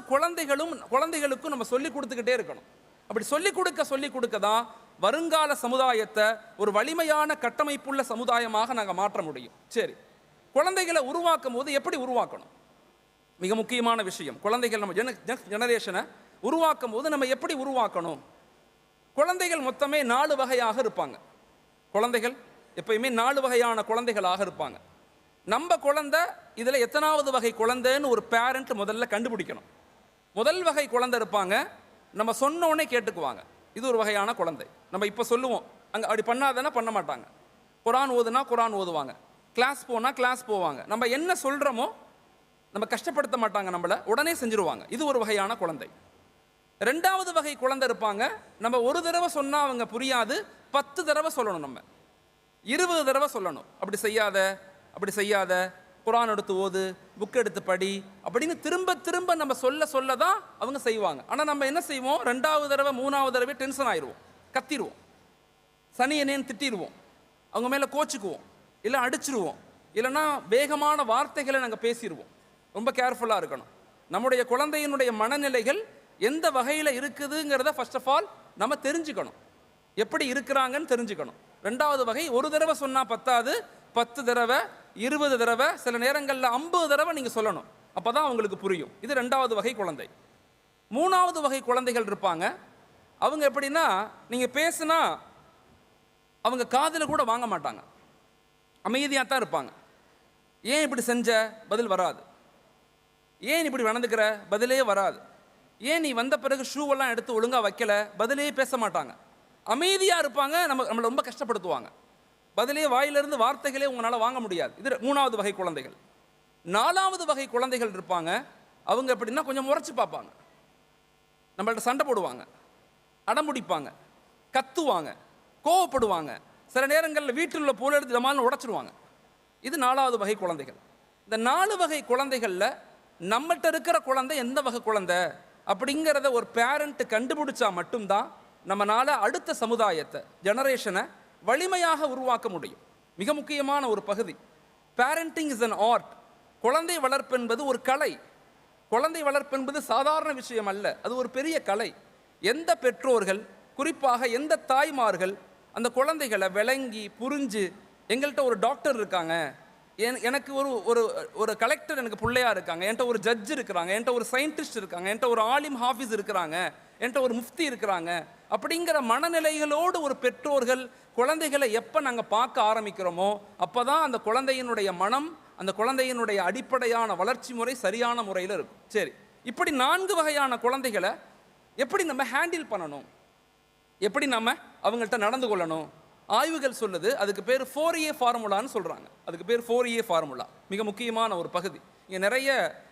குழந்தைகளுக்கும் நம்ம சொல்லி கொடுத்துக்கிட்டே இருக்கணும். அப்படி சொல்லிக் கொடுக்க தான் வருங்கால சமுதாயத்தை ஒரு வலிமையான கட்டமைப்புள்ள சமுதாயமாக நாங்கள் மாற்ற முடியும். சரி, குழந்தைகளை உருவாக்கும் போது எப்படி உருவாக்கணும்? மிக முக்கியமான விஷயம், குழந்தைகள் நம்ம ஜெனரேஷனை உருவாக்கும் போது நம்ம எப்படி உருவாக்கணும்? குழந்தைகள் மொத்தமே 4 வகையாக இருப்பாங்க. குழந்தைகள் எப்பயுமே 4 வகையான குழந்தைகளாக இருப்பாங்க. நம்ம குழந்தை இதில் எத்தனாவது வகை குழந்தைன்னு ஒரு பேரண்ட் முதல்ல கண்டுபிடிக்கணும். முதல் வகை குழந்தை இருப்பாங்க, நம்ம சொன்னோன்னே கேட்டுக்குவாங்க, இது ஒரு வகையான குழந்தை. நம்ம இப்போ சொல்லுவோம், அங்கே அப்படி பண்ணாதானே பண்ண மாட்டாங்க. குரான் ஓதுனா குரான் ஓதுவாங்க, கிளாஸ் போனால் கிளாஸ் போவாங்க. நம்ம என்ன சொல்கிறோமோ நம்ம கஷ்டப்படுத்த மாட்டாங்க, நம்மளை உடனே செஞ்சுருவாங்க. இது ஒரு வகையான குழந்தை. ரெண்டாவது வகை குழந்தை இருப்பாங்க, நம்ம ஒரு தடவை சொன்னால் அவங்க புரியாது, 10 தடவை சொல்லணும், நம்ம 20 தடவை சொல்லணும். அப்படி செய்யாத, குரான் எடுத்து ஓது, புக் எடுத்து படி அப்படின்னு திரும்ப திரும்ப நம்ம சொல்ல தான் அவங்க செய்வாங்க. ஆனால் நம்ம என்ன செய்வோம், 2வது தடவை 3வது தடவை டென்ஷன் ஆயிடுவோம், கத்திடுவோம், சனியனேன்னு திட்டிடுவோம். அவங்க மேலே கோச்சிக்குவோம், இல்லை அடிச்சிருவோம், இல்லைன்னா வேகமான வார்த்தைகளை நாங்கள் பேசிடுவோம். ரொம்ப கேர்ஃபுல்லாக இருக்கணும். நம்முடைய குழந்தையினுடைய மனநிலைகள் எந்த வகையில் இருக்குதுங்கிறத ஃபர்ஸ்ட் ஆஃப் ஆல் நம்ம தெரிஞ்சுக்கணும், எப்படி இருக்கிறாங்கன்னு தெரிஞ்சுக்கணும். ரெண்டாவது வகை, ஒரு தடவை சொன்னால் பத்தாது, 10 தடவை 20 தடவை, சில நேரங்களில் 50 தடவை நீங்கள் சொல்லணும். அப்போ தான் அவங்களுக்கு புரியும். இது ரெண்டாவது வகை குழந்தை. மூணாவது வகை குழந்தைகள் இருப்பாங்க. அவங்க எப்படின்னா, நீங்கள் பேசுனா அவங்க காதில் கூட வாங்க மாட்டாங்க, அமைதியாக தான் இருப்பாங்க. ஏன் இப்படி செஞ்ச, பதில் வராது. ஏன் இப்படி நடந்துக்கிற, பதிலே வராது. ஏன் நீ வந்த பிறகு ஷூவெல்லாம் எடுத்து ஒழுங்காக வைக்கல, பதிலே பேச மாட்டாங்க, அமைதியாக இருப்பாங்க. நம்மளை ரொம்ப கஷ்டப்படுத்துவாங்க. பதிலே வாயிலிருந்து வார்த்தைகளே உங்களால் வாங்க முடியாது. இது மூணாவது வகை குழந்தைகள். நாலாவது வகை குழந்தைகள் இருப்பாங்க. அவங்க எப்படின்னா கொஞ்சம் முறைச்சி பார்ப்பாங்க, நம்மள்ட்ட சண்டை போடுவாங்க, அடம்பிடிப்பாங்க, கத்துவாங்க, கோவப்படுவாங்க. சில நேரங்களில் வீட்டில் உள்ள பொருள் எடுத்து ஜமால்னு உடைச்சிடுவாங்க. இது நாலாவது வகை குழந்தைகள். இந்த 4 வகை குழந்தைகளில் நம்மகிட்ட இருக்கிற குழந்தை எந்த வகை குழந்தை அப்படிங்கிறத ஒரு பேரண்ட் கண்டுபிடிச்சா மட்டும்தான் நம்மளால் அடுத்த சமுதாயத்தை, ஜெனரேஷனை வலிமையாக உருவாக்க முடியும். மிக முக்கியமான ஒரு பகுதி. Parenting is an art. குழந்தை வளர்ப்பு என்பது ஒரு கலை. குழந்தை வளர்ப்பு என்பது சாதாரண விஷயம் அல்ல, அது ஒரு பெரிய கலை. எந்த பெற்றோர்கள், குறிப்பாக எந்த தாய்மார்கள் அந்த குழந்தைகளை விளங்கி புரிஞ்சு, எங்கள்கிட்ட ஒரு டாக்டர் இருக்காங்க, எனக்கு ஒரு ஒரு கலெக்டர் எனக்கு பிள்ளையா இருக்காங்க, என்கிட்ட ஒரு ஜட்ஜ் இருக்கிறாங்க, என்கிட்ட ஒரு சயின்டிஸ்ட் இருக்காங்க, என்கிட்ட ஒரு ஆலிம் ஹாஃபிஸ் இருக்கிறாங்க, என்கிட்ட ஒரு முஃப்தி இருக்கிறாங்க அப்படிங்கிற மனநிலைகளோடு ஒரு பெற்றோர்கள் குழந்தைகளை எப்போ நாங்கள் பார்க்க ஆரம்பிக்கிறோமோ அப்போ தான் அந்த குழந்தையினுடைய மனம், அந்த குழந்தையினுடைய அடிப்படையான வளர்ச்சி முறை சரியான முறையில் இருக்கும். சரி, இப்படி 4 வகையான குழந்தைகளை எப்படி நம்ம ஹேண்டில் பண்ணணும், எப்படி நம்ம அவங்கள்ட்ட நடந்து கொள்ளணும், ஆய்வுகள் சொல்லுது. அதுக்கு பேர் 4A ஃபார்முலான்னு சொல்கிறாங்க. அதுக்கு பேர் 4A ஃபார்முலா. மிக முக்கியமான ஒரு பகுதி. இங்கே நிறைய,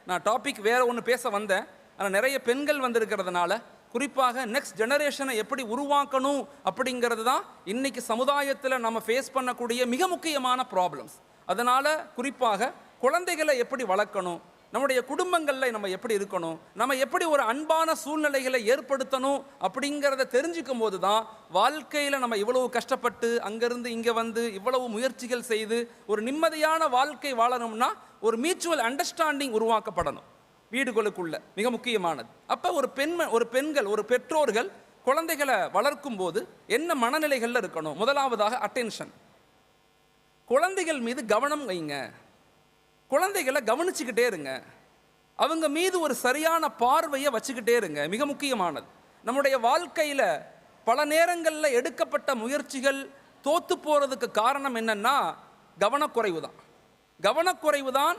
நான் டாபிக் வேறு ஒன்று பேச வந்தேன், ஆனால் நிறைய பெண்கள் வந்திருக்கிறதுனால குறிப்பாக நெக்ஸ்ட் ஜெனரேஷனை எப்படி உருவாக்கணும் அப்படிங்கிறது தான் இன்றைக்கி சமுதாயத்தில் நம்ம ஃபேஸ் பண்ணக்கூடிய மிக முக்கியமான ப்ராப்ளம்ஸ். அதனால் குறிப்பாக குழந்தைகளை எப்படி வளர்க்கணும், நம்முடைய குடும்பங்களில் நம்ம எப்படி இருக்கணும், நம்ம எப்படி ஒரு அன்பான சூழ்நிலைகளை ஏற்படுத்தணும் அப்படிங்கிறத தெரிஞ்சுக்கும் போது தான் வாழ்க்கையில் நம்ம இவ்வளவு கஷ்டப்பட்டு அங்கேருந்து இங்கே வந்து இவ்வளவு முயற்சிகள் செய்து ஒரு நிம்மதியான வாழ்க்கை வாழணும்னா ஒரு மியூச்சுவல் அண்டர்ஸ்டாண்டிங் உருவாக்கப்படணும் வீடுகளுக்குள்ள. மிக முக்கியமானது. அப்போ ஒரு பெண்கள், ஒரு பெற்றோர்கள் குழந்தைகளை வளர்க்கும் போது என்ன மனநிலைகளில் இருக்கணும்? முதலாவதாக அட்டென்ஷன். குழந்தைகள் மீது கவனம் வைங்க, குழந்தைகளை கவனிச்சுக்கிட்டே இருங்க, அவங்க மீது ஒரு சரியான பார்வையை வச்சுக்கிட்டே இருங்க. மிக முக்கியமானது. நம்முடைய வாழ்க்கையில் பல நேரங்களில் எடுக்கப்பட்ட முயற்சிகள் தோத்து போகிறதுக்கு காரணம் என்னன்னா கவனக்குறைவு தான். கவனக்குறைவு தான்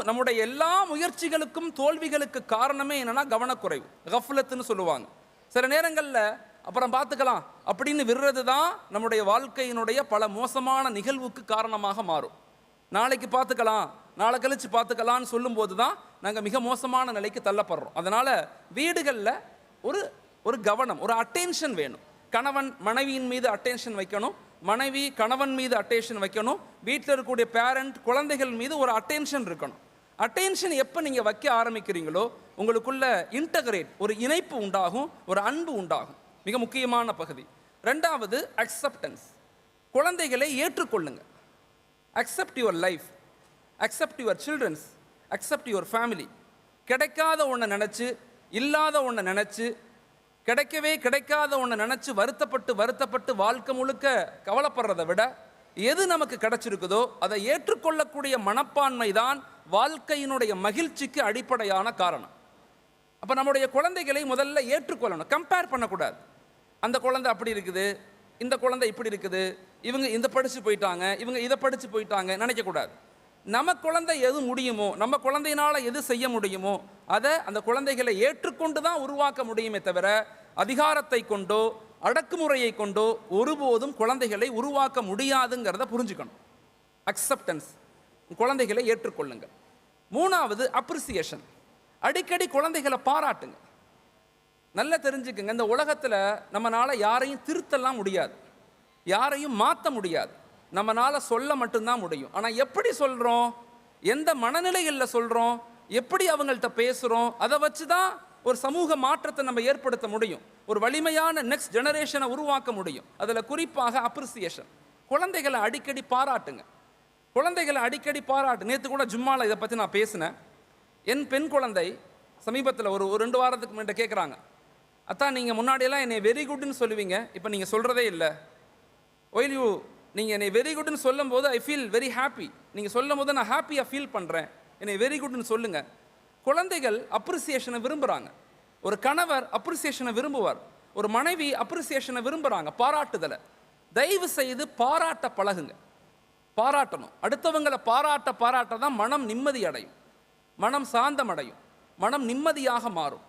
நம்முடைய எல்லா முயற்சிகளுக்கும் தோல்விகளுக்கு காரணமே என்னன்னா கவனக்குறைவு, கஃப்லத்துன்னு சொல்லுவாங்க. சில நேரங்களில் அப்புறம் பார்த்துக்கலாம் அப்படின்னு விடுறது தான் நம்முடைய வாழ்க்கையினுடைய பல மோசமான நிகழ்வுக்கு காரணமாக மாறும். நாளைக்கு பார்த்துக்கலாம், நாளை கழிச்சு பார்த்துக்கலான்னு சொல்லும்போது தான் நாங்கள் மிக மோசமான நிலைக்கு தள்ளப்படுறோம். அதனால் வீடுகளில் ஒரு கவனம், ஒரு அட்டென்ஷன் வேணும். கணவன் மனைவியின் மீது அட்டென்ஷன் வைக்கணும், மனைவி கணவன் மீது அட்டென்ஷன் வைக்கணும், வீட்டில் இருக்கக்கூடிய பேரண்ட் குழந்தைகள் மீது ஒரு அட்டென்ஷன் இருக்கணும். அட்டென்ஷன் எப்போ நீங்கள் வைக்க ஆரம்பிக்கிறீங்களோ உங்களுக்குள்ள இன்டகிரேட், ஒரு இணைப்பு உண்டாகும், ஒரு அன்பு உண்டாகும். மிக முக்கியமான பகுதி. ரெண்டாவது அக்செப்டன்ஸ். குழந்தைகளை ஏற்றுக்கொள்ளுங்க. Accept your life, accept your children's, accept your family. கிடைக்காத ஒன்றை நினச்சி, இல்லாத ஒன்றை நினச்சி, கிடைக்காத ஒன்றை நினச்சி வருத்தப்பட்டு வாழ்க்கை முழுக்க கவலைப்படுறதை விட எது நமக்கு கிடைச்சிருக்குதோ அதை ஏற்றுக்கொள்ளக்கூடிய மனப்பான்மை தான் வாழ்க்கையினுடைய மகிழ்ச்சிக்கு அடிப்படையான காரணம். அப்போ நம்முடைய குழந்தைகளை முதல்ல ஏற்றுக்கொள்ளணும், கம்பேர் பண்ணக்கூடாது. அந்த குழந்தை அப்படி இருக்குது, இந்த குழந்தை இப்படி இருக்குது, இவங்க இந்த படித்து போயிட்டாங்க, இவங்க இதை படித்து போயிட்டாங்க நினைக்கக்கூடாது. நம்ம குழந்தை எது முடியுமோ, நம்ம குழந்தையினால் எது செய்ய முடியுமோ அதை அந்த குழந்தைகளை ஏற்றுக்கொண்டு தான் உருவாக்க முடியுமே தவிர அதிகாரத்தை கொண்டோ அடக்குமுறையை கொண்டோ ஒருபோதும் குழந்தைகளை உருவாக்க முடியாதுங்கிறத புரிஞ்சுக்கணும். அக்செப்டன்ஸ், குழந்தைகளை ஏற்றுக்கொள்ளுங்க. மூணாவது அப்ரிசியேஷன். அடிக்கடி குழந்தைகளை பாராட்டுங்க. நல்லா தெரிஞ்சுக்குங்க, இந்த உலகத்தில் நம்மளால் யாரையும் திருத்தலாம் முடியாது, யாரையும் மாற்ற முடியாது, நம்மளால் சொல்ல மட்டும்தான் முடியும். ஆனால் எப்படி சொல்கிறோம், எந்த மனநிலைகளில் சொல்கிறோம், எப்படி அவங்கள்ட்ட பேசுகிறோம், அதை வச்சு தான் ஒரு சமூக மாற்றத்தை நம்ம ஏற்படுத்த முடியும், ஒரு வலிமையான நெக்ஸ்ட் ஜெனரேஷனை உருவாக்க முடியும். அதில் குறிப்பாக அப்ரிசியேஷன். குழந்தைகளை அடிக்கடி பாராட்டுங்க. குழந்தைகளை அடிக்கடி பாராட்டு. நேற்று கூட ஜும்மால இதை பற்றி நான் பேசினேன். என் பெண் குழந்தை சமீபத்தில் ஒரு 2 வாரத்துக்கு முன்னாடி கேட்குறாங்க, அத்தா நீங்கள் முன்னாடியெல்லாம் என்னை வெரி குட்னு சொல்லுவீங்க, இப்போ நீங்கள் சொல்கிறதே இல்லை. ஒயில் யூ நீங்கள் என்னை வெரி குட்னு சொல்லும் போது ஐ ஃபீல் வெரி ஹாப்பி. நீங்கள் சொல்லும் போது நான் ஹாப்பியாக ஃபீல் பண்ணுறேன், என்னை வெரி குட்னு சொல்லுங்கள். குழந்தைகள் அப்ரிசியேஷனை விரும்புகிறாங்க. ஒரு கணவர் அப்ரிசியேஷனை விரும்புவார். ஒரு மனைவி அப்ரிசியேஷனை விரும்புகிறாங்க, பாராட்டுதலை. தயவு செய்து பாராட்ட பழகுங்க. பாராட்டணும். அடுத்தவங்களை பாராட்ட தான் மனம் நிம்மதி அடையும், மனம் சாந்தம் அடையும், மனம் நிம்மதியாக மாறும்.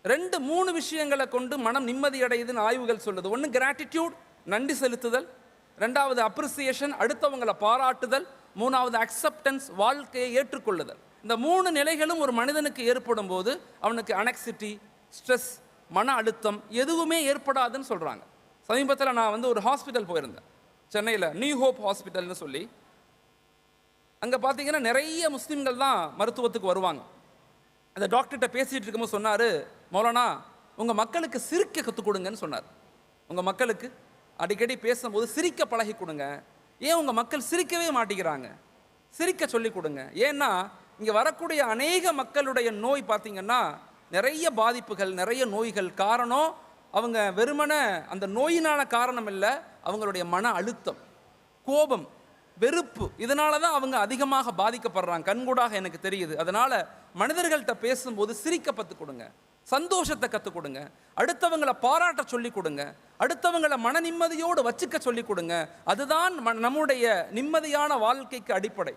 2-3 விஷயங்களை கொண்டு மனம் நிம்மதி அடையுதுன்னு ஆய்வுகள் சொல்லுது. ஒன்று கிராட்டிடியூட், நன்றி செலுத்துதல். 2வது அப்ரிசியேஷன், அடுத்தவங்களை பாராட்டுதல். 3வது அக்செப்டன்ஸ், வாழ்க்கையை ஏற்றுக்கொள்ளுதல். இந்த 3 நிலைகளும் ஒரு மனிதனுக்கு ஏற்படும் போது அவனுக்கு அனெக்சிட்டி, ஸ்ட்ரெஸ், மன அழுத்தம் எதுவுமே ஏற்படாதுன்னு சொல்கிறாங்க. சமீபத்தில் நான் ஒரு ஹாஸ்பிட்டல் போயிருந்தேன், சென்னையில் நியூ ஹோப் ஹாஸ்பிட்டல்னு சொல்லி. அங்கே பார்த்தீங்கன்னா நிறைய முஸ்லீம்கள் தான் மருத்துவத்துக்கு வருவாங்க. அந்த டாக்டர்கிட்ட பேசிகிட்டு இருக்கும்போது சொன்னார், மௌலானா உங்கள் மக்களுக்கு சிரிக்க கற்றுக் கொடுங்கன்னு சொன்னார். உங்கள் மக்களுக்கு அடிக்கடி பேசும்போது சிரிக்க பழகி கொடுங்க. ஏன் உங்கள் மக்கள் சிரிக்கவே மாட்டேங்கிறாங்க? சிரிக்க சொல்லி கொடுங்க. ஏன்னா இங்கே வரக்கூடிய அநேக மக்களுடைய நோய் பார்த்தீங்கன்னா நிறைய பாதிப்புகள், நிறைய நோய்கள். காரணம் அவங்க வெறுமன அந்த நோயினான காரணம் இல்லை, அவங்களுடைய மன அழுத்தம், கோபம், வெறுப்பு. இதனால தான் அவங்க அதிகமாக பாதிக்கப்படுறாங்க. கண்கூடாக எனக்கு தெரியுது. அதனால் மனிதர்கள்ட்ட பேசும்போது சிரிக்க கற்றுக் கொடுங்க, சந்தோஷத்தை கற்றுக் கொடுங்க, அடுத்தவங்களை பாராட்ட சொல்லி கொடுங்க, அடுத்தவங்களை மன நிம்மதியோடு வச்சுக்க சொல்லி கொடுங்க. அதுதான் நம்முடைய நிம்மதியான வாழ்க்கைக்கு அடிப்படை.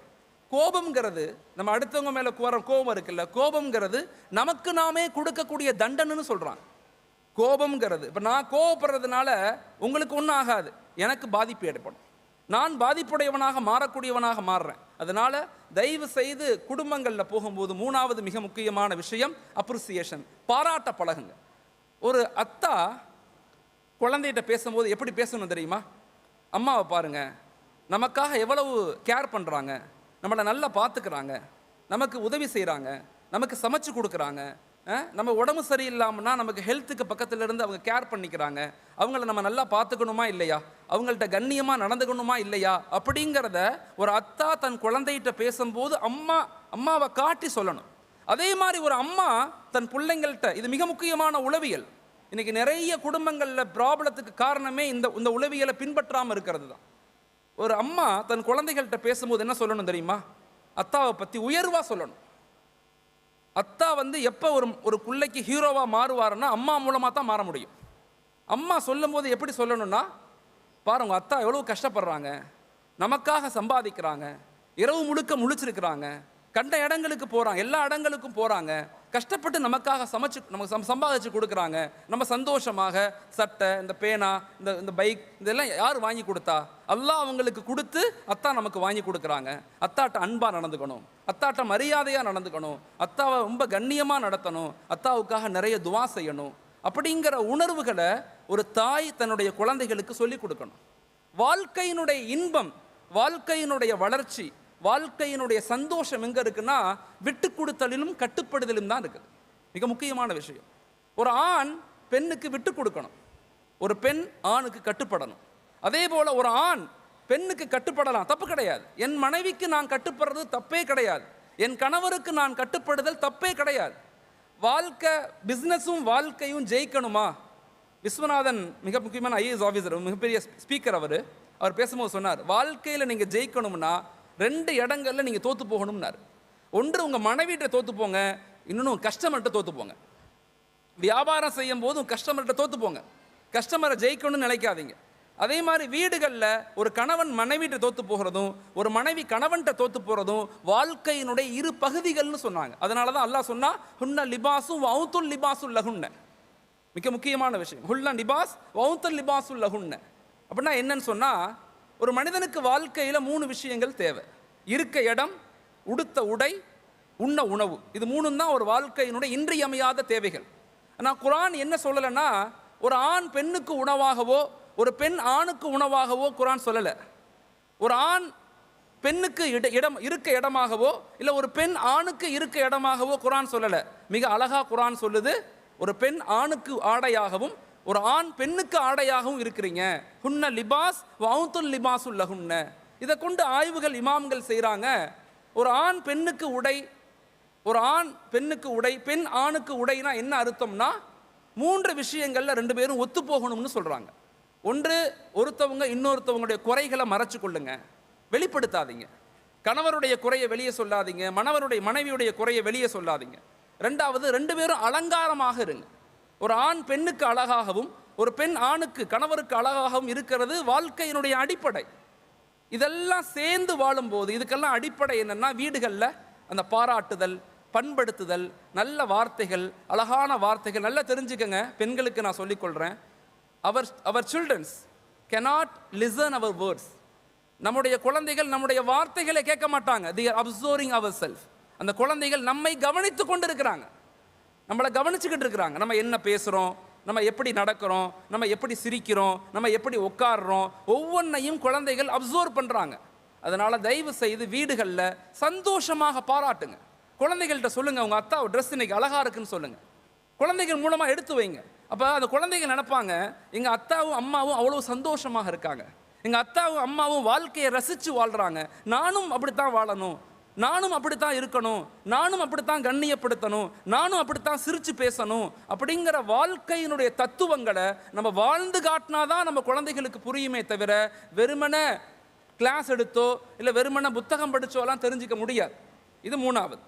கோபம்ங்கிறது நம்ம அடுத்தவங்க மேலே வர கோபம் இருக்குல்ல, கோபம்ங்கிறது நமக்கு நாமே கொடுக்கக்கூடிய தண்டனைன்னு சொல்கிறாங்க. கோபம்ங்கிறது இப்போ நான் கோபப்படுறதுனால உங்களுக்கு ஒன்றும் ஆகாது, எனக்கு பாதிப்பு ஏற்படும். நான் பாதிப்புடையவனாக மாறக்கூடியவனாக மாறுறேன். அதனால் தயவு செய்து குடும்பங்களில் போகும்போது 3வது மிக முக்கியமான விஷயம் அப்ரிசியேஷன், பாராட்ட பழகுங்க. ஒரு அத்தா குழந்தைகிட்ட பேசும்போது எப்படி பேசணும் தெரியுமா? அம்மாவை பாருங்க, நமக்காக எவ்வளவு கேர் பண்ணுறாங்க, நம்மளை நல்லா பார்த்துக்கிறாங்க, நமக்கு உதவி செய்கிறாங்க, நமக்கு சமைச்சு கொடுக்குறாங்க, நம்ம உடம்பு சரியில்லாமன்னா நமக்கு ஹெல்த்துக்கு பக்கத்தில் இருந்து அவங்க கேர் பண்ணிக்கிறாங்க, அவங்கள நம்ம நல்லா பார்த்துக்கணுமா இல்லையா, அவங்கள்ட்ட கண்ணியமாக நடந்துக்கணுமா இல்லையா அப்படிங்கிறத ஒரு அத்தா தன் குழந்தைகிட்ட பேசும்போது அம்மாவை காட்டி சொல்லணும். அதே மாதிரி ஒரு அம்மா தன் பிள்ளைங்கள்ட்ட, இது மிக முக்கியமான உளவியல். இன்னைக்கு நிறைய குடும்பங்களில் ப்ராப்ளத்துக்கு காரணமே இந்த உளவியலை பின்பற்றாமல் இருக்கிறது தான். ஒரு அம்மா தன் குழந்தைகள்கிட்ட பேசும்போது என்ன சொல்லணும் தெரியுமா? அத்தாவை பற்றி உயர்வாக சொல்லணும். அத்தா எப்போ ஒரு பிள்ளைக்கு ஹீரோவாக மாறுவாருன்னா அம்மா மூலமாக தான் மாற முடியும். அம்மா சொல்லும் போது எப்படி சொல்லணும்னா, பாருங்க அத்தா எவ்வளோ கஷ்டப்படுறாங்க, நமக்காக சம்பாதிக்கிறாங்க, இரவு முழுக்க முழிச்சிருக்கிறாங்க, கண்ட இடங்களுக்கு போகிறாங்க, எல்லா இடங்களுக்கும் போகிறாங்க, கஷ்டப்பட்டு நமக்காக நமக்கு சம்பாதிச்சு கொடுக்குறாங்க. நம்ம சந்தோஷமாக சட்டை, இந்த பேனா, இந்த பைக், இதெல்லாம் யார் வாங்கி கொடுத்தா? அல்லாஹ் அவங்களுக்கு கொடுத்து அத்தா நமக்கு வாங்கி கொடுக்குறாங்க. அத்தாட்ட அன்பாக நடந்துக்கணும், அத்தாட்ட மரியாதையாக நடந்துக்கணும், அத்தாவை ரொம்ப கண்ணியமாக நடத்தணும், அத்தாவுக்காக நிறைய துவா செய்யணும். அப்படிங்கிற உணர்வுகளை ஒரு தாய் தன்னுடைய குழந்தைகளுக்கு சொல்லிக் கொடுக்கணும். வாழ்க்கையினுடைய இன்பம், வாழ்க்கையினுடைய வளர்ச்சி, வாழ்க்கையினுடைய சந்தோஷம் எங்கே இருக்குன்னா விட்டு கொடுத்தலிலும் கட்டுப்படுதலும் தான் இருக்குது. மிக முக்கியமான விஷயம். ஒரு ஆண் பெண்ணுக்கு விட்டு கொடுக்கணும், ஒரு பெண் ஆணுக்கு கட்டுப்படணும். அதே போல் ஒரு ஆண் பெண்ணுக்கு கட்டுப்படலாம், தப்பு கிடையாது. என் மனைவிக்கு நான் கட்டுப்படுறது தப்பே கிடையாது, என் கணவருக்கு நான் கட்டுப்படுதல் தப்பே கிடையாது. வாழ்க்கை பிஸ்னஸும் வாழ்க்கையும் ஜெயிக்கணுமா? விஸ்வநாதன் மிக முக்கியமான ஐஏஎஸ் ஆஃபீஸர், மிகப்பெரிய ஸ்பீக்கர், அவர் பேசும்போது சொன்னார், வாழ்க்கையில் நீங்கள் ஜெயிக்கணும்னா 2 இடங்களில் நீங்கள் தோற்று போகணும்னார். ஒன்று உங்கள் மனைவிட்ட தோற்று போங்க, இன்னொன்று கஸ்டமர்கிட்ட தோற்று போங்க. வியாபாரம் செய்யும் போதும் கஸ்டமர்கிட்ட தோற்று போங்க, கஸ்டமரை ஜெயிக்கணும்னு நினைக்காதீங்க. அதே மாதிரி வீடுகளில் ஒரு கணவன் மனைவிட்ட தோற்று போகிறதும் ஒரு மனைவி கணவன்கிட்ட தோற்று போகிறதும் வாழ்க்கையினுடைய 2 பகுதிகள்னு சொன்னாங்க. அதனால தான் அல்லாஹ் சொன்னா ஹுன்ன லிபாசும் வௌத்துல் லிபாசுல் லஹுன்ன. மிக முக்கியமான விஷயம், ஹுல்ல லிபாஸ் வௌத்துல் லிபாசுல் லஹுன்ன. அப்படின்னா என்னன்னு சொன்னால், ஒரு மனிதனுக்கு வாழ்க்கையில் 3 விஷயங்கள் தேவை. இருக்க இடம், உடுத்த உடை, உண்ண உணவு. இது 3 தான் ஒரு வாழ்க்கையினுடைய இன்றியமையாத தேவைகள். ஆனால் குர்ஆன் என்ன சொல்லலைன்னா, ஒரு ஆண் பெண்ணுக்கு உணவாகவோ ஒரு பெண் ஆணுக்கு உணவாகவோ குர்ஆன் சொல்லலை. ஒரு ஆண் பெண்ணுக்கு இடம் இருக்க இடமாகவோ இல்லை ஒரு பெண் ஆணுக்கு இருக்க இடமாகவோ குர்ஆன் சொல்லலை. மிக அழகா குர்ஆன் சொல்லுது, ஒரு பெண் ஆணுக்கு ஆடையாகவும் ஒரு ஆண் பெண்ணுக்கு ஆடையாகவும் இருக்கிறீங்க. ஹுன்ன லிபாஸ் வஅன்துல் லிபாசுல் லஹுன்ன. இதை கொண்டு ஆய்வுகள் இமாம்கள் செய்கிறாங்க. ஒரு ஆண் பெண்ணுக்கு உடை, ஒரு ஆண் பெண்ணுக்கு உடை, பெண் ஆணுக்கு உடைனா என்ன அர்த்தம்னா 3 விஷயங்களில் 2 பேரும் ஒத்து போகணும்னு சொல்கிறாங்க. ஒன்று, ஒருத்தவங்க இன்னொருத்தவங்களுடைய குறைகளை மறைச்சு கொள்ளுங்க, வெளிப்படுத்தாதீங்க. கணவருடைய குறையை வெளியே சொல்லாதீங்க, மனைவியுடைய குறையை வெளியே சொல்லாதீங்க. 2வது, 2 பேரும் அலங்காரமாக இருங்க. ஒரு ஆண் பெண்ணுக்கு அழகாகவும் ஒரு பெண் ஆணுக்கு கணவருக்கு அழகாகவும் இருக்கிறது வாழ்க்கையினுடைய அடிப்படை. இதெல்லாம் சேர்ந்து வாழும்போது இதுக்கெல்லாம் அடிப்படை என்னன்னா, வீடுகளில் அந்த பாராட்டுதல், பண்படுத்துதல், நல்ல வார்த்தைகள், அழகான வார்த்தைகள். நல்லா தெரிஞ்சுக்கங்க, பெண்களுக்கு நான் சொல்லிக்கொள்கிறேன், அவர் children's cannot listen our words. நம்முடைய குழந்தைகள் நம்முடைய வார்த்தைகளை கேட்க மாட்டாங்க. they are observing ourselves. அந்த குழந்தைகள் நம்மை கவனித்து கொண்டு இருக்கிறாங்க, நம்மளை கவனிச்சுக்கிட்டு இருக்கிறாங்க. நம்ம என்ன பேசுகிறோம், நம்ம எப்படி நடக்கிறோம், நம்ம எப்படி சிரிக்கிறோம், நம்ம எப்படி உட்காடுறோம், ஒவ்வொன்றையும் குழந்தைகள் அப்சர்வ் பண்ணுறாங்க. அதனால் தயவு செய்து வீடுகளில் சந்தோஷமாக பாராட்டுங்க. குழந்தைகள்கிட்ட சொல்லுங்கள், உங்கள் அத்தா ட்ரெஸ் இன்னைக்கு அழகாக இருக்குன்னு சொல்லுங்கள். குழந்தைகள் மூலமாக எடுத்து வைங்க. அப்போ அந்த குழந்தைகள் நினைப்பாங்க, எங்கள் அத்தாவும் அம்மாவும் அவ்வளோ சந்தோஷமாக இருக்காங்க, எங்கள் அத்தாவும் அம்மாவும் வாழ்க்கையை ரசித்து வாழ்கிறாங்க, நானும் அப்படித்தான் வாழணும், நானும் அப்படித்தான் இருக்கணும், நானும் அப்படித்தான் கண்ணியப்படுத்தணும், நானும் அப்படித்தான் சிரித்து பேசணும். அப்படிங்கிற வாழ்க்கையினுடைய தத்துவங்களை நம்ம வாழ்ந்து காட்டினாதான் நம்ம குழந்தைகளுக்கு புரியுமே தவிர வெறுமன கிளாஸ் எடுத்தோ இல்லை வெறுமன புத்தகம் படித்தோலாம் தெரிஞ்சிக்க முடியாது. இது 3வது.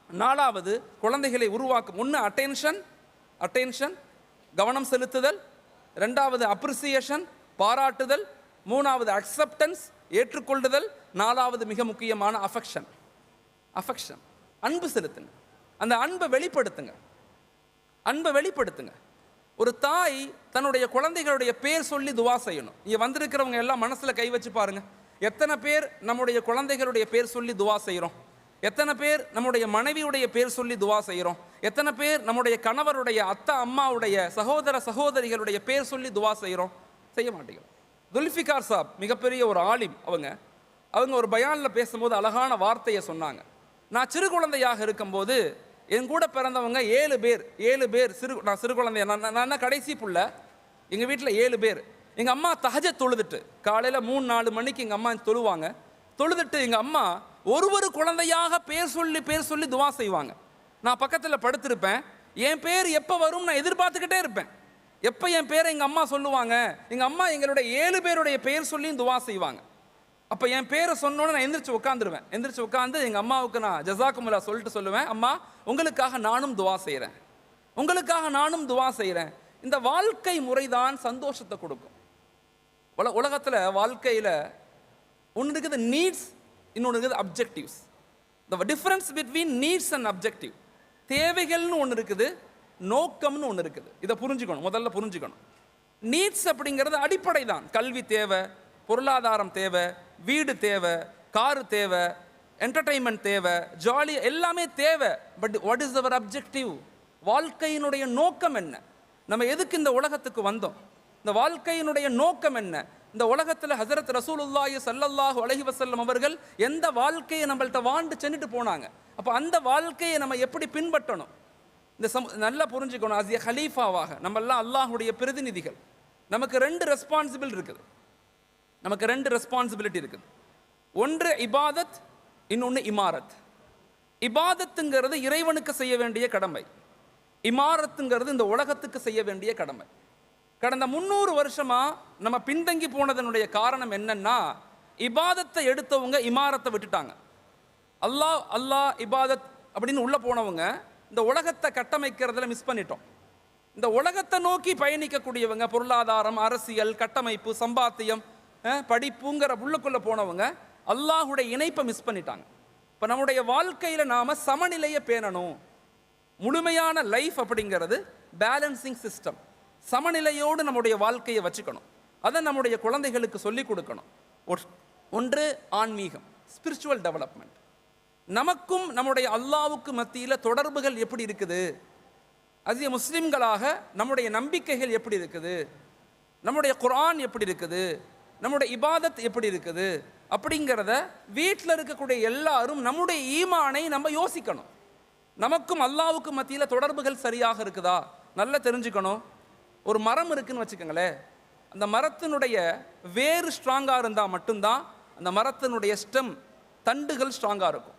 4வது, குழந்தைகளை உருவாக்கும். 1 அட்டென்ஷன் கவனம் செலுத்துதல், 2வது அப்ரிசியேஷன் பாராட்டுதல், 3வது அக்செப்டன்ஸ் ஏற்றுக்கொள்ளுதல், 4வது மிக முக்கியமான அஃபெக்ஷன் அன்பு செலுத்துங்க. அந்த அன்பை வெளிப்படுத்துங்க. ஒரு தாய் தன்னுடைய குழந்தைகளுடைய பேர் சொல்லி துவா செய்யணும். இங்கே வந்திருக்கிறவங்க எல்லாம் மனசில் கை வச்சு பாருங்க, எத்தனை பேர் நம்முடைய குழந்தைகளுடைய பேர் சொல்லி துவா செய்கிறோம், எத்தனை பேர் நம்முடைய மனைவியுடைய பேர் சொல்லி துவா செய்கிறோம், எத்தனை பேர் நம்முடைய கணவருடைய அத்தா அம்மாவுடைய சகோதர சகோதரிகளுடைய பேர் சொல்லி துவா செய்கிறோம்? செய்ய மாட்டேங்கிறோம். துல்ஃபிகார் சாப் மிகப்பெரிய ஒரு ஆலிம். அவங்க ஒரு பயானில் பேசும்போது அழகான வார்த்தையை சொன்னாங்க. நான் சிறு குழந்தையாக இருக்கும்போது என் கூட பிறந்தவங்க 7 பேர் நான் சிறு குழந்தைய, நான் கடைசி புள்ள. எங்கள் வீட்டில் 7 பேர். எங்கள் அம்மா தஹஜத் தொழுதுட்டு காலையில் 3-4 மணிக்கு எங்கள் அம்மா தொழுவாங்க. தொழுதுட்டு எங்கள் அம்மா ஒரு குழந்தையாக பேர் சொல்லி துவா செய்வாங்க. நான் பக்கத்தில் படுத்திருப்பேன். என் பேர் எப்போ வரும் நான் எதிர்பார்த்துக்கிட்டே இருப்பேன். எப்போ என் பேரை எங்கள் அம்மா சொல்லுவாங்க. எங்கள் அம்மா எங்களுடைய 7 பேருடைய பேர் சொல்லியும் துவா செய்வாங்க. அப்போ என் பேரை சொன்னோன்னு நான் எந்திரிச்சு உட்காந்து எங்கள் அம்மாவுக்கு நான் ஜஸாக்குமுல்லா சொல்லிட்டு சொல்லுவேன், அம்மா உங்களுக்காக நானும் துவா செய்கிறேன். இந்த வாழ்க்கை முறைதான் சந்தோஷத்தை கொடுக்கும். உலகத்தில் வாழ்க்கையில் ஒன்று இருக்குது நீட்ஸ், இன்னொன்று இருக்குது objectives. The difference between needs and objective, தேவைகள்னு ஒன்று இருக்குது, நோக்கம்னு ஒன்று இருக்குது. இதை முதல்ல புரிஞ்சுக்கணும். நீட்ஸ் அப்படிங்கிறது அடிப்படை தான். கல்வி தேவை, பொருளாதாரம் தேவை, வீடு தேவை, காரு தேவை, என்டர்டெயின்மெண்ட் தேவை, ஜாலி எல்லாமே தேவை. But what is our objective? வாழ்க்கையினுடைய நோக்கம் என்ன? நம்ம எதுக்கு இந்த உலகத்துக்கு வந்தோம்? இந்த வாழ்க்கையினுடைய நோக்கம் என்ன? இந்த உலகத்தில் ஹஸரத் ரசூலுல்லாஹி ஸல்லல்லாஹு அலைஹி வஸல்லம் அவர்கள் எந்த வாழ்க்கையை நம்மள்கிட்ட வாழ்ந்து சென்றுட்டு போனாங்க? அப்போ அந்த வாழ்க்கையை நம்ம எப்படி பின்பற்றணும்? நல்லா புரிஞ்சுக்கணும். அஸ் எ ஹலீஃபாவாக நம்மெல்லாம் அல்லாஹுடைய பிரதிநிதிகள். நமக்கு 2 ரெஸ்பான்சிபிலிட்டி இருக்குது. ஒன்று இபாதத், இன்னொன்று இமாரத். இபாதத்துங்கிறது இறைவனுக்கு செய்ய வேண்டிய கடமை, இமாரத்துங்கிறது இந்த உலகத்துக்கு செய்ய வேண்டிய கடமை. கடந்த 300 வருஷமா நம்ம பின்தங்கி போனதனுடைய காரணம் என்னன்னா, இபாதத்தை எடுத்தவங்க இமாரத்தை விட்டுட்டாங்க. அல்லாஹ் இபாதத் அப்படின்னு உள்ள போனவங்க இந்த உலகத்தை கட்டமைக்கிறதுல மிஸ் பண்ணிட்டோம். இந்த உலகத்தை நோக்கி பயணிக்கக்கூடியவங்க, பொருளாதாரம், அரசியல், கட்டமைப்பு, சம்பாத்தியம், படிப்புங்கிற உள்ளுக்குள்ள போனவங்க அல்லாஹுடைய இணைப்பை மிஸ் பண்ணிட்டாங்க. இப்போ நம்முடைய வாழ்க்கையில் நாம் சமநிலையை பேணணும். முழுமையான லைஃப் அப்படிங்கிறது பேலன்சிங் சிஸ்டம். சமநிலையோடு நம்முடைய வாழ்க்கையை வச்சுக்கணும். அதை நம்முடைய குழந்தைகளுக்கு சொல்லிக் கொடுக்கணும். ஒன்று ஆன்மீகம், ஸ்பிரிச்சுவல் டெவலப்மெண்ட். நமக்கும் நம்முடைய அல்லாஹ்வுக்கு மத்தியில் தொடர்புகள் எப்படி இருக்குது, அது முஸ்லிம்களாக நம்முடைய நம்பிக்கைகள் எப்படி இருக்குது, நம்முடைய குர்ஆன் எப்படி இருக்குது, நம்முடைய இபாதத் எப்படி இருக்குது அப்படிங்கிறத வீட்டில் இருக்கக்கூடிய எல்லாரும் நம்முடைய ஈமானை நம்ம யோசிக்கணும். நமக்கும் அல்லாஹ்வுக்கும் மத்தியில் தொடர்புகள் சரியாக இருக்குதா நல்லா தெரிஞ்சுக்கணும். ஒரு மரம் இருக்குன்னு வச்சுக்கோங்களேன், அந்த மரத்தினுடைய வேறு ஸ்ட்ராங்காக இருந்தால் மட்டும்தான் அந்த மரத்தினுடைய ஸ்டெம், தண்டுகள் ஸ்ட்ராங்காக இருக்கும்.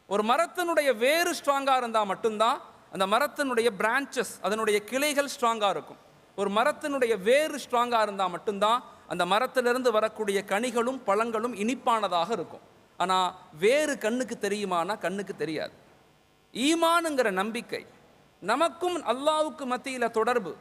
ஒரு மரத்தினுடைய வேறு ஸ்ட்ராங்காக இருந்தால் மட்டும்தான் அந்த மரத்தினுடைய பிரான்ச்சஸ், அதனுடைய கிளைகள் ஸ்ட்ராங்காக இருக்கும். ஒரு மரத்தினுடைய வேறு ஸ்ட்ராங்காக இருந்தால் மட்டும்தான் அந்த மரத்திலிருந்து வரக்கூடிய கனிகளும் பழங்களும் இனிப்பானதாக இருக்கும். ஆனால் வேறு கண்ணுக்கு தெரியுமானா கண்ணுக்கு தெரியாது. ஈமானுங்கிற நம்பிக்கை, நமக்கும் அல்லாஹ்வுக்கு மத்தியில் தொடர்பு,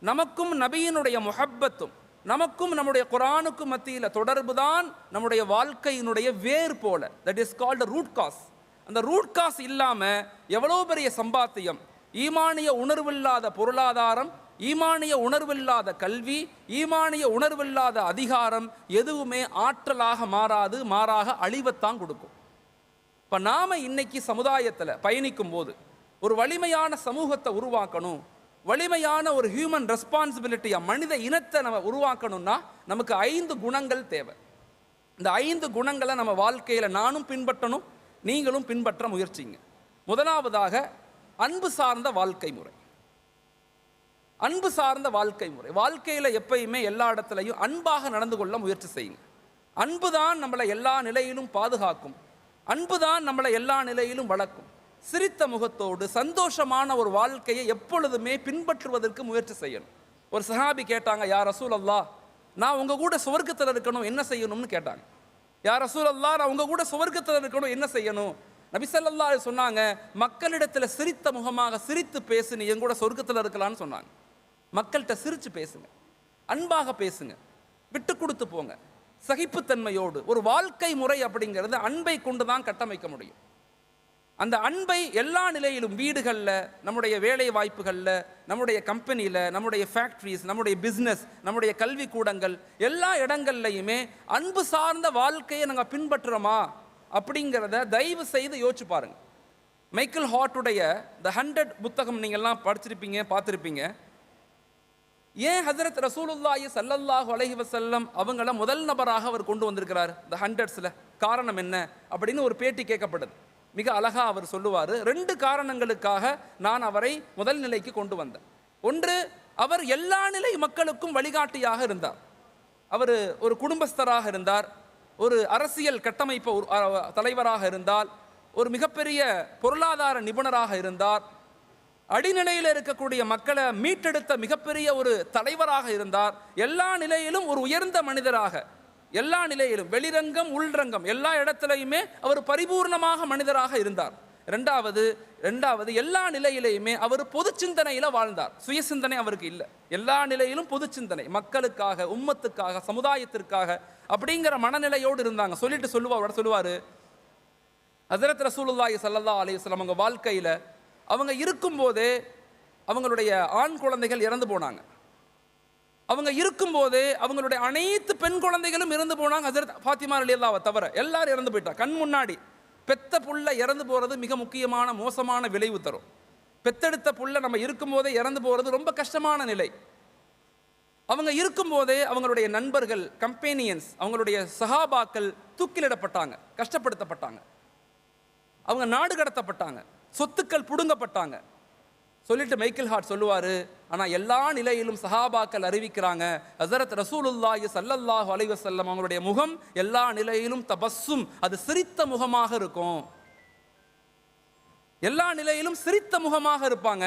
நமக்கும் நபியினுடைய முஹப்பத்தும், நமக்கும் நம்முடைய குர்ஆனுக்கு மத்தியில் தொடர்பு தான் நம்முடைய வாழ்க்கையினுடைய வேர் போல. That is called root cause. அந்த ரூட் காஸ் இல்லாமல் எவ்வளோ பெரிய சம்பாத்தியம், ஈமானிய உணர்வில்லாத பொருளாதாரம், ஈமானிய உணர்வில்லாத கல்வி, ஈமானிய உணர்வில்லாத அதிகாரம் எதுவுமே ஆற்றலாக மாறாது, மாறாக அழிவைத்தான் கொடுக்கும். இப்போ நாம் இன்னைக்கு சமுதாயத்தில் பயணிக்கும் போது ஒரு வலிமையான சமூகத்தை உருவாக்கணும், வலிமையான ஒரு ஹியூமன் ரெஸ்பான்சிபிலிட்டியாக மனித இனத்தை நம்ம உருவாக்கணும்னா நமக்கு 5 குணங்கள் தேவை. இந்த 5 குணங்களை நம்ம வாழ்க்கையில் நானும் பின்பற்றணும், நீங்களும் பின்பற்ற முயற்சிங்க. முதலாவதாக அன்பு சார்ந்த வாழ்க்கை முறை. அன்பு சார்ந்த வாழ்க்கை முறை. வாழ்க்கையில் எப்பயுமே எல்லா இடத்துலையும் அன்பாக நடந்து கொள்ள முயற்சி செய்யுங்க. அன்பு தான் நம்மளை எல்லா நிலையிலும் பாதுகாக்கும், அன்பு தான் நம்மளை எல்லா நிலையிலும் வளர்க்கும். சிரித்த முகத்தோடு சந்தோஷமான ஒரு வாழ்க்கையை எப்பொழுதுமே பின்பற்றுவதற்கு முயற்சி செய்யணும். ஒரு சஹாபி கேட்டாங்க, யா ரசூலல்லாஹ், நான் உங்கள் கூட சுவர்க்கத்தில் இருக்கணும், என்ன செய்யணும்னு கேட்டாங்க. யா ரசூலல்லாஹ், நான் உங்கள் கூட சுவர்க்கத்தில் இருக்கணும், என்ன செய்யணும்? நபி ஸல்லல்லாஹு அலைஹி சொன்னாங்க, மக்களிடத்தில் சிரித்த முகமாக சிரித்து பேசு, நீ என் கூட சொர்க்கத்தில் இருக்கலான்னு சொன்னாங்க. மக்கள்கிட்ட சிரித்து பேசுங்க, அன்பாக பேசுங்க, விட்டு கொடுத்து போங்க, சகிப்புத்தன்மையோடு. ஒரு வாழ்க்கை முறை அப்படிங்கிறது அன்பை கொண்டு தான் கட்டமைக்க முடியும். அந்த அன்பை எல்லா நிலையிலும், வீடுகளில், நம்முடைய வேலை வாய்ப்புகளில், நம்முடைய கம்பெனியில், நம்முடைய ஃபேக்ட்ரிஸ், நம்முடைய பிஸ்னஸ், நம்முடைய கல்வி கூடங்கள், எல்லா இடங்கள்லையுமே அன்பு சார்ந்த வாழ்க்கையை நாங்கள் பின்பற்றுறோமா அப்படிங்கிறத தயவு செய்து யோசிச்சு பாருங்க. மைக்கேல் ஹார்ட்டுடைய த 100 புத்தகம் நீங்கள்லாம் படிச்சிருப்பீங்க, பார்த்துருப்பீங்க. ஏன் ஹஜரத் ரசூலுல்லாஹி ஸல்லல்லாஹு அலைஹி வஸல்லம் அவங்கள முதல் நபராக அவர் கொண்டு வந்திருக்கிறார் த 100ஸ்ல? காரணம் என்ன அப்படின்னு ஒரு பேட்டி கேட்கப்படுது. மிக அழகா அவர் சொல்லுவார், 2 காரணங்களுக்காக நான் அவரை முதல் நிலைக்கு கொண்டு வந்தேன். ஒன்று, அவர் எல்லா நிலை மக்களுக்கும் வழிகாட்டியாக இருந்தார். அவர் ஒரு குடும்பஸ்தராக இருந்தார், ஒரு அரசியல் கட்டமைப்பு தலைவராக இருந்தால், ஒரு மிகப்பெரிய பொருளாதார நிபுணராக இருந்தார், அடிநிலையில் இருக்கக்கூடிய மக்களை மீட்டெடுத்த மிகப்பெரிய ஒரு தலைவராக இருந்தார். எல்லா நிலையிலும் ஒரு உயர்ந்த மனிதராக, எல்லா நிலையிலும், வெளிரங்கம் உள்ரங்கம் எல்லா இடத்திலையுமே அவர் பரிபூர்ணமாக மனிதராக இருந்தார். ரெண்டாவது எல்லா நிலையிலையுமே அவர் பொது சிந்தனையில் வாழ்ந்தார். சுய சிந்தனை அவருக்கு இல்லை. எல்லா நிலையிலும் பொது சிந்தனை, மக்களுக்காக, உம்மத்துக்காக, சமுதாயத்திற்காக அப்படிங்கிற மனநிலையோடு இருந்தாங்க. சொல்லுவார் ஹஜரத் ரசூலுல்லாஹி ஸல்லல்லாஹு அலைஹி வஸல்லம் அவங்க வாழ்க்கையில் அவங்க இருக்கும்போதே அவங்களுடைய ஆண் குழந்தைகள் இறந்து போனாங்க. அவங்க இருக்கும்போதே அவங்களுடைய அனைத்து பெண் குழந்தைகளும் இறந்து போனாங்க. ஹஜரத் ஃபாத்திமா ரலியல்லாஹு தவிர எல்லாரும் இறந்து போயிட்டா. கண் முன்னாடி பெத்த புள்ள இறந்து போகிறது மிக முக்கியமான மோசமான விளைவு தரும். பெத்தெடுத்த புள்ள நம்ம இருக்கும்போதே இறந்து போகிறது ரொம்ப கஷ்டமான நிலை. அவங்க இருக்கும்போதே அவங்களுடைய நண்பர்கள், கம்பேனியன்ஸ், அவங்களுடைய சஹாபாக்கள் தூக்கிலிடப்பட்டாங்க, கஷ்டப்படுத்தப்பட்டாங்க, அவங்க நாடு கடத்தப்பட்டாங்க, சொத்துக்கள் புடுங்கப்பட்டாங்க. சொல்லிட்டு மைக்கேல் ஹார்ட் சொல்லுவார், ஆனால் எல்லா நிலையிலும் சஹாபாக்கள் அறிவிக்கிறாங்க, ஹஸரத் ரசூலுல்லாஹி ஸல்லல்லாஹு அலைஹி வஸல்லம் அவங்களுடைய முகம் எல்லா நிலையிலும் தபஸ்ஸும், அது சிரித்த முகமாக இருக்கும். எல்லா நிலையிலும் சிரித்த முகமாக இருப்பாங்க.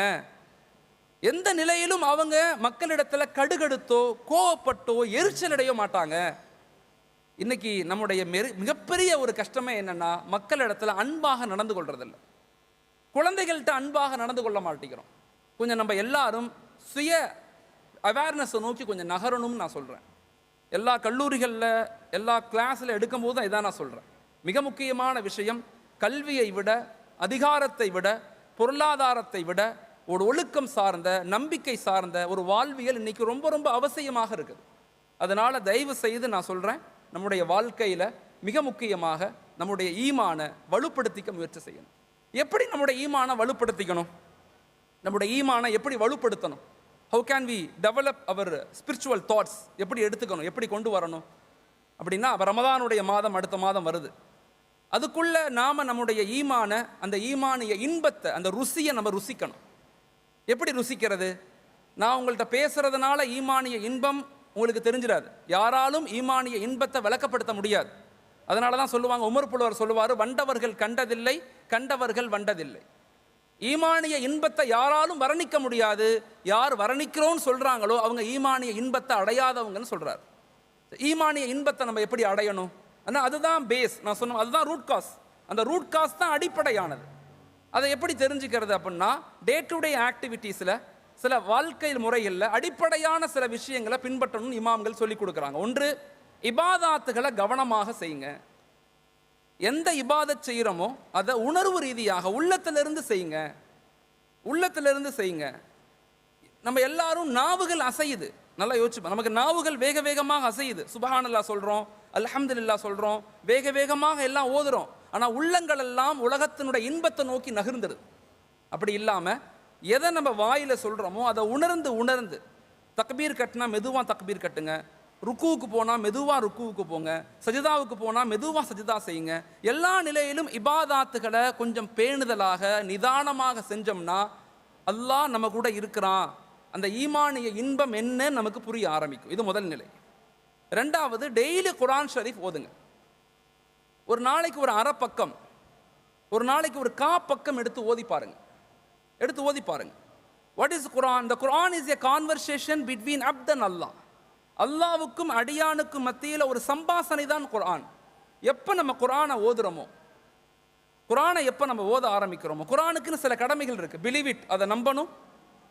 எந்த நிலையிலும் அவங்க மக்களிடத்தில் கடுகடுத்தோ கோவப்பட்டோ எரிச்சலடைய மாட்டாங்க. இன்னைக்கு நம்முடைய மிகப்பெரிய ஒரு கஷ்டமே என்னன்னா, மக்களிடத்தில் அன்பாக நடந்து கொள்றதில்லை. குழந்தைகள்கிட்ட அன்பாக நடந்து கொள்ள மாட்டேங்கிறோம். கொஞ்சம் நம்ம எல்லாரும் சுய அவேர்னஸை நோக்கி கொஞ்சம் நகரணும்னு நான் சொல்கிறேன். எல்லா கல்லூரிகளில், எல்லா கிளாஸில் எடுக்கும்போது தான் இதான் நான் சொல்கிறேன். மிக முக்கியமான விஷயம், கல்வியை விட, அதிகாரத்தை விட, பொருளாதாரத்தை விட ஒரு ஒழுக்கம் சார்ந்த, நம்பிக்கை சார்ந்த ஒரு வாழ்வியல் இன்னைக்கு ரொம்ப ரொம்ப அவசியமாக இருக்குது. அதனால் தயவு செய்து நான் சொல்கிறேன், நம்முடைய வாழ்க்கையில் மிக முக்கியமாக நம்முடைய ஈமானை வலுப்படுத்திக்க முயற்சி செய்யணும். எப்படி நம்முடைய ஈமானை வலுப்படுத்திக்கணும்? நம்முடைய ஈமானை எப்படி வலுப்படுத்தணும்? How can we develop our spiritual thoughts? எப்படி எடுத்துக்கணும், எப்படி கொண்டு வரணும் அப்படின்னா, ரமதானுடைய மாதம் அடுத்த மாதம் வருது. அதுக்குள்ள நாம் நம்முடைய ஈமானை, அந்த ஈமானிய இன்பத்தை, அந்த ருசியை நம்ம ருசிக்கணும். எப்படி ருசிக்கிறது? நான் உங்கள்கிட்ட பேசுறதுனால ஈமானிய இன்பம் உங்களுக்கு தெரிஞ்சிடாது. யாராலும் ஈமானிய இன்பத்தை விளக்கப்படுத்த முடியாது. அதனால தான் சொல்லுவாங்க, உமர் புலவர் சொல்லுவார், வண்டவர்கள் கண்டதில்லை, கண்டவர்கள் வண்டதில்லை. ஈமானிய இன்பத்தை யாராலும் வர்ணிக்க முடியாது. யார் வர்ணிக்கிறோன்னு சொல்றாங்களோ அவங்க ஈமானிய இன்பத்தை அடையாதவங்கன்னு சொல்றாரு. ஈமானிய இன்பத்தை நம்ம எப்படி அடையணும்? ஆனால் அதுதான் பேஸ். நான் சொன்ன அதுதான் ரூட் காஸ். அந்த ரூட் காஸ் தான் அடிப்படையானது. அதை எப்படி தெரிஞ்சுக்கிறது அப்படின்னா, டே டு டே ஆக்டிவிட்டீஸில், சில வாழ்க்கை முறைகளில் அடிப்படையான சில விஷயங்களை பின்பற்றணும்னு இமாம்கள் சொல்லிக் கொடுக்குறாங்க. ஒன்று, இபாதாத்துகளை கவனமாக செய்யுங்க. எந்த இபாதத் செய்கிறோமோ அதை உணர்வு ரீதியாக உள்ளத்திலிருந்து செய்யுங்க. உள்ளத்திலிருந்து செய்யுங்க. நம்ம எல்லாரும் நாவுகள் அசையுது, நல்லா யோசிச்சு. நமக்கு நாவுகள் வேக வேகமாக அசையுது. சுபஹானல்லாஹ் சொல்கிறோம், அல்ஹம்துலில்லாஹ் சொல்கிறோம், வேக வேகமாக எல்லாம் ஓதுறோம். ஆனால் உள்ளங்கள் எல்லாம் உலகத்தினுடைய இன்பத்தை நோக்கி நகர்ந்துடுது. அப்படி இல்லாமல் எதை நம்ம வாயில் சொல்கிறோமோ அதை உணர்ந்து உணர்ந்து, தக்பீர் கட்டினா மெதுவாக தக்பீர் கட்டுங்க, ருக்குவுக்கு போனால் மெதுவாக ருக்குவுக்கு போங்க, சஜிதாவுக்கு போனால் மெதுவாக சஜிதா செய்யுங்க. எல்லா நிலையிலும் இபாதாத்துகளை கொஞ்சம் பேணுதலாக நிதானமாக செஞ்சோம்னா அல்லாஹ் நம்ம கூட இருக்கிறான். அந்த ஈமானிய இன்பம் என்ன நமக்கு புரிய ஆரம்பிக்கும். இது முதல் நிலை. ரெண்டாவது, டெய்லி குர்ஆன் ஷரீஃப் ஓதுங்க. ஒரு நாளைக்கு ஒரு அரை பக்கம், ஒரு நாளைக்கு ஒரு பக்கம் எடுத்து ஓதி பாருங்க. What is Quran? The Quran is a conversation between அப்த் அண்ட் அல்லாஹ். அல்லாவுக்கும் அடியானுக்கும் மத்தியில் ஒரு சம்பாசனை தான் குர்ஆன். எப்போ நம்ம குர்ஆனை ஓதுறோமோ, குர்ஆனை எப்போ நம்ம ஓத ஆரம்பிக்கிறோமோ, குர்ஆனுக்குன்னு சில கடமைகள் இருக்கு. பிலீவ் இட், அதை நம்பணும்.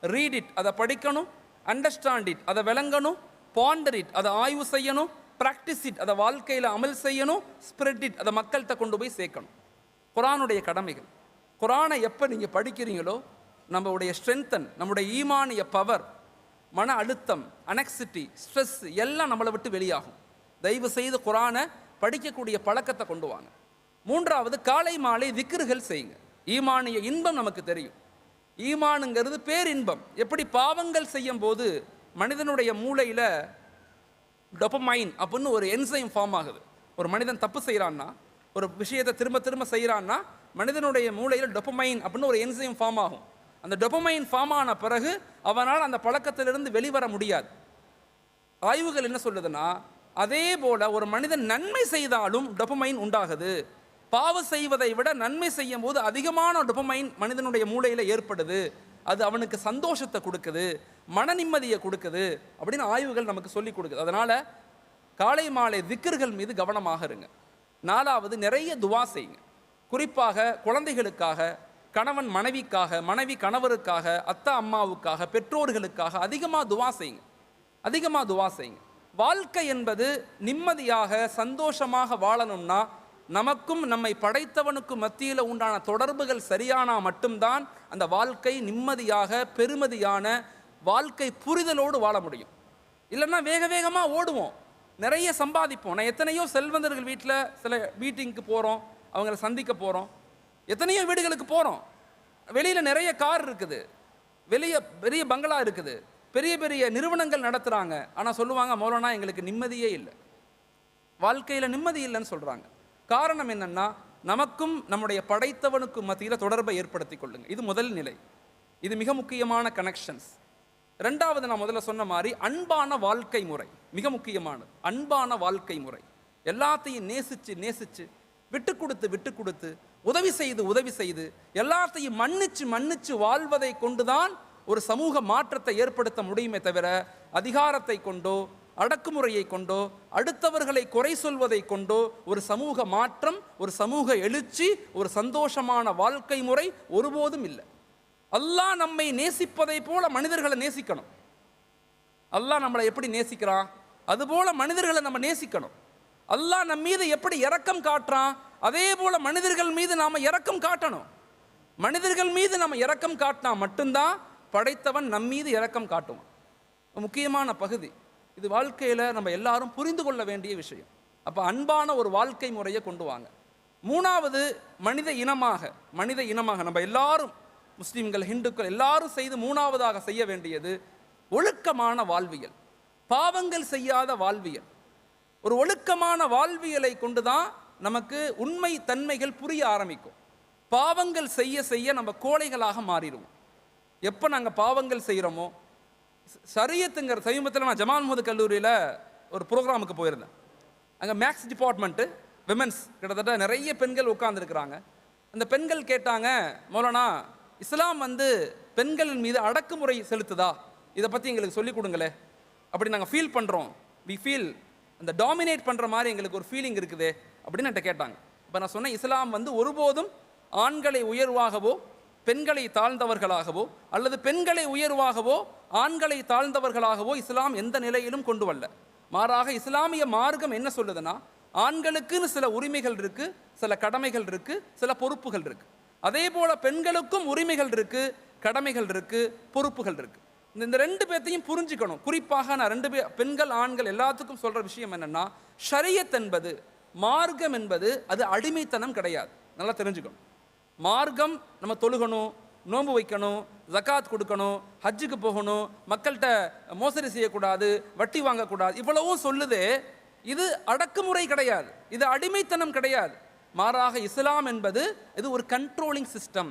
ரீட் இட், அதை படிக்கணும். அண்டர்ஸ்டாண்ட் இட், அதை விளங்கணும். பாண்டர் இட், அதை ஆய்வு செய்யணும். ப்ராக்டிஸ் இட், அதை வாழ்க்கையில் அமல் செய்யணும். ஸ்ப்ரெட் இட், அதை மக்கள்கிட்ட கொண்டு போய் சேர்க்கணும். குர்ஆனுடைய கடமைகள். குர்ஆனை எப்போ நீங்கள் படிக்கிறீங்களோ நம்மளுடைய ஸ்ட்ரென்தன், நம்முடைய ஈமானிய பவர், மன அழுத்தம், அனெக்சிட்டி, ஸ்ட்ரெஸ் எல்லாம் நம்மளை விட்டு வெளியாகும். தயவு செய்து குர்ஆனை படிக்கக்கூடிய பழக்கத்தை கொண்டு வாங்க. மூன்றாவது, காலை மாலை திக்ருகள் செய்யுங்க. ஈமானிய இன்பம் நமக்கு தெரியும். ஈமானுங்கிறது பேரின்பம். எப்படி பாவங்கள் செய்யும் போது மனிதனுடைய மூளையில் டொபமைன் அப்படின்னு ஒரு என்சைம் ஃபார்ம் ஆகுது. ஒரு மனிதன் தப்பு செய்கிறான்னா, ஒரு விஷயத்தை திரும்ப திரும்ப செய்கிறான்னா, மனிதனுடைய மூளையில் டொபமைன் அப்படின்னு ஒரு என்சைம் ஃபார்ம் ஆகும். அந்த டொபமைன் ஃபார்ம் ஆன பிறகு அவனால் அந்த பழக்கத்திலிருந்து வெளிவர முடியாது. ஆய்வுகள் என்ன சொல்லுதுன்னா, அதே போல ஒரு மனிதன் நன்மை செய்தாலும் டொபமைன் உண்டாகுது. பாவம் செய்வதை விட நன்மை செய்யும் போது அதிகமான டொபமைன் மனிதனுடைய மூளையில் ஏற்படுது. அது அவனுக்கு சந்தோஷத்தை கொடுக்குது, மன நிம்மதியை கொடுக்குது அப்படின்னு ஆய்வுகள் நமக்கு சொல்லி கொடுக்குது. அதனால் காலை மாலை திக்ருகள் மீது கவனமாக இருங்க. நாலாவது, நிறைய துவா செய்யுங்க. குறிப்பாக குழந்தைகளுக்காக, கணவன் மனைவிக்காக, மனைவி கணவருக்காக, அத்தா அம்மாவுக்காக, பெற்றோர்களுக்காக அதிகமாக துவா செய்யுங்க. வாழ்க்கை என்பது நிம்மதியாக சந்தோஷமாக வாழணும்னா நமக்கும் நம்மை படைத்தவனுக்கும் மத்தியில் உண்டான தொடர்புகள் சரியானா மட்டும்தான் அந்த வாழ்க்கை நிம்மதியாக பெருமதியான வாழ்க்கை புரிதலோடு வாழ முடியும். இல்லைன்னா வேக வேகமாக ஓடுவோம், நிறைய சம்பாதிப்போம். நான் எத்தனையோ செல்வந்தர்கள் வீட்டில் சில மீட்டிங்க்கு போகிறோம், அவங்கள சந்திக்க போகிறோம், எத்தனையோ வீடுகளுக்கு போகிறோம். வெளியில் நிறைய கார் இருக்குது, வெளியே பெரிய பங்களா இருக்குது, பெரிய பெரிய நிறுவனங்கள் நடத்துகிறாங்க. ஆனால் சொல்லுவாங்க, மௌலானா எங்களுக்கு நிம்மதியே இல்லை, வாழ்க்கையில் நிம்மதி இல்லைன்னு சொல்கிறாங்க. காரணம் என்னன்னா, நமக்கும் நம்முடைய படைத்தவனுக்கும் மத்தியில் தொடர்பை ஏற்படுத்தி கொள்ளுங்க. இது முதல் நிலை. இது மிக முக்கியமான கனெக்ஷன்ஸ். ரெண்டாவது, நான் முதல்ல சொன்ன மாதிரி அன்பான வாழ்க்கை முறை மிக முக்கியமானது. அன்பான வாழ்க்கை முறை, எல்லாத்தையும் நேசிச்சு விட்டு கொடுத்து உதவி செய்து எல்லாத்தையும் மன்னிச்சு வாழ்வதை கொண்டுதான் ஒரு சமூக மாற்றத்தை ஏற்படுத்த முடியுமே தவிர அதிகாரத்தை கொண்டோ அடக்குமுறையை கொண்டோ அடுத்தவர்களை குறை சொல்வதை கொண்டோ ஒரு சமூக மாற்றம், ஒரு சமூக எழுச்சி, ஒரு சந்தோஷமான வாழ்க்கை முறை ஒருபோதும் இல்லை. அல்லாஹ் நம்மை நேசிப்பதை போல மனிதர்களை நேசிக்கணும். அல்லாஹ் நம்மளை எப்படி நேசிக்கிறான் அதுபோல மனிதர்களை நம்ம நேசிக்கணும். அல்லாஹ் நம் மீது எப்படி இரக்கம் காட்டுறான் அதே போல மனிதர்கள் மீது நாம இரக்கம் காட்டணும். மனிதர்கள் மீது நம்ம இரக்கம் காட்டினா மட்டும்தான் படைத்தவன் நம் மீது இரக்கம் காட்டுவான். முக்கியமான பகுதி இது. வாழ்க்கையில் நம்ம எல்லாரும் புரிந்து கொள்ள வேண்டிய விஷயம். அப்போ அன்பான ஒரு வாழ்க்கை முறையை கொண்டு வாங்க. மூணாவது, மனித இனமாக நம்ம எல்லாரும், முஸ்லீம்கள், ஹிந்துக்கள் எல்லாரும் செய்து மூணாவதாக செய்ய வேண்டியது ஒழுக்கமான வாழ்வியல், பாவங்கள் செய்யாத வாழ்வியல். ஒரு ஒழுக்கமான வாழ்வியலை கொண்டு தான் நமக்கு உண்மை தன்மைகள் புரிய ஆரம்பிக்கும். பாவங்கள் செய்ய செய்ய நம்ம கோழைகளாக மாறிடுவோம். எப்போ நாங்கள் பாவங்கள் செய்கிறோமோ, ஷரியத்துங்கிற சமீபத்தில் நான் ஜமால் முஹம்மது கல்லூரியில் ஒரு ப்ரோக்ராமுக்கு போயிருந்தேன். அங்கே மேக்ஸ் டிபார்ட்மெண்ட்டு விமென்ஸ் கிட்டத்தட்ட நிறைய பெண்கள் உட்கார்ந்துருக்குறாங்க. அந்த பெண்கள் கேட்டாங்க, மௌலானா இஸ்லாம் பெண்களின் மீது அடக்குமுறை செலுத்துதா, இதை பற்றி எங்களுக்கு சொல்லிக் கொடுங்களே, அப்படி நாங்கள் ஃபீல் பண்ணுறோம், வி ஃபீல் அந்த டாமினேட் பண்ணுற மாதிரி எங்களுக்கு ஒரு ஃபீலிங் இருக்குது அப்படின்னு என்கிட்ட கேட்டாங்க. இப்போ நான் சொன்னேன், இஸ்லாம் ஒருபோதும் ஆண்களை உயர்வாகவோ பெண்களை தாழ்ந்தவர்களாகவோ அல்லது பெண்களை உயர்வாகவோ ஆண்களை தாழ்ந்தவர்களாகவோ இஸ்லாம் எந்த நிலையிலும் கொண்டு வரல. மாறாக இஸ்லாமிய மார்க்கம் என்ன சொல்லுதுன்னா, ஆண்களுக்குன்னு சில உரிமைகள் இருக்கு, சில கடமைகள் இருக்கு, சில பொறுப்புகள் இருக்கு. அதே போல பெண்களுக்கும் உரிமைகள் இருக்கு, கடமைகள் இருக்கு, பொறுப்புகள் இருக்கு. இந்த ரெண்டு பேர்த்தையும் புரிஞ்சுக்கணும். குறிப்பாக நான் பெண்கள் ஆண்கள் எல்லாத்துக்கும் சொல்ற விஷயம் என்னன்னா, ஷரியத் என்பது, மார்க்கம் என்பது அது அடிமைத்தனம் கிடையாது. நல்லா தெரிஞ்சுக்கணும். மார்க்கம் நம்ம தொழுகணும், நோன்பு வைக்கணும், ஜகாத் கொடுக்கணும், ஹஜ்ஜுக்கு போகணும், மக்கள்கிட்ட மோசடி செய்யக்கூடாது, வட்டி வாங்கக்கூடாது, இவ்வளவும் சொல்லுது. இது அடக்குமுறை கிடையாது, இது அடிமைத்தனம் கிடையாது. மாறாக இஸ்லாம் என்பது இது ஒரு கண்ட்ரோலிங் சிஸ்டம்,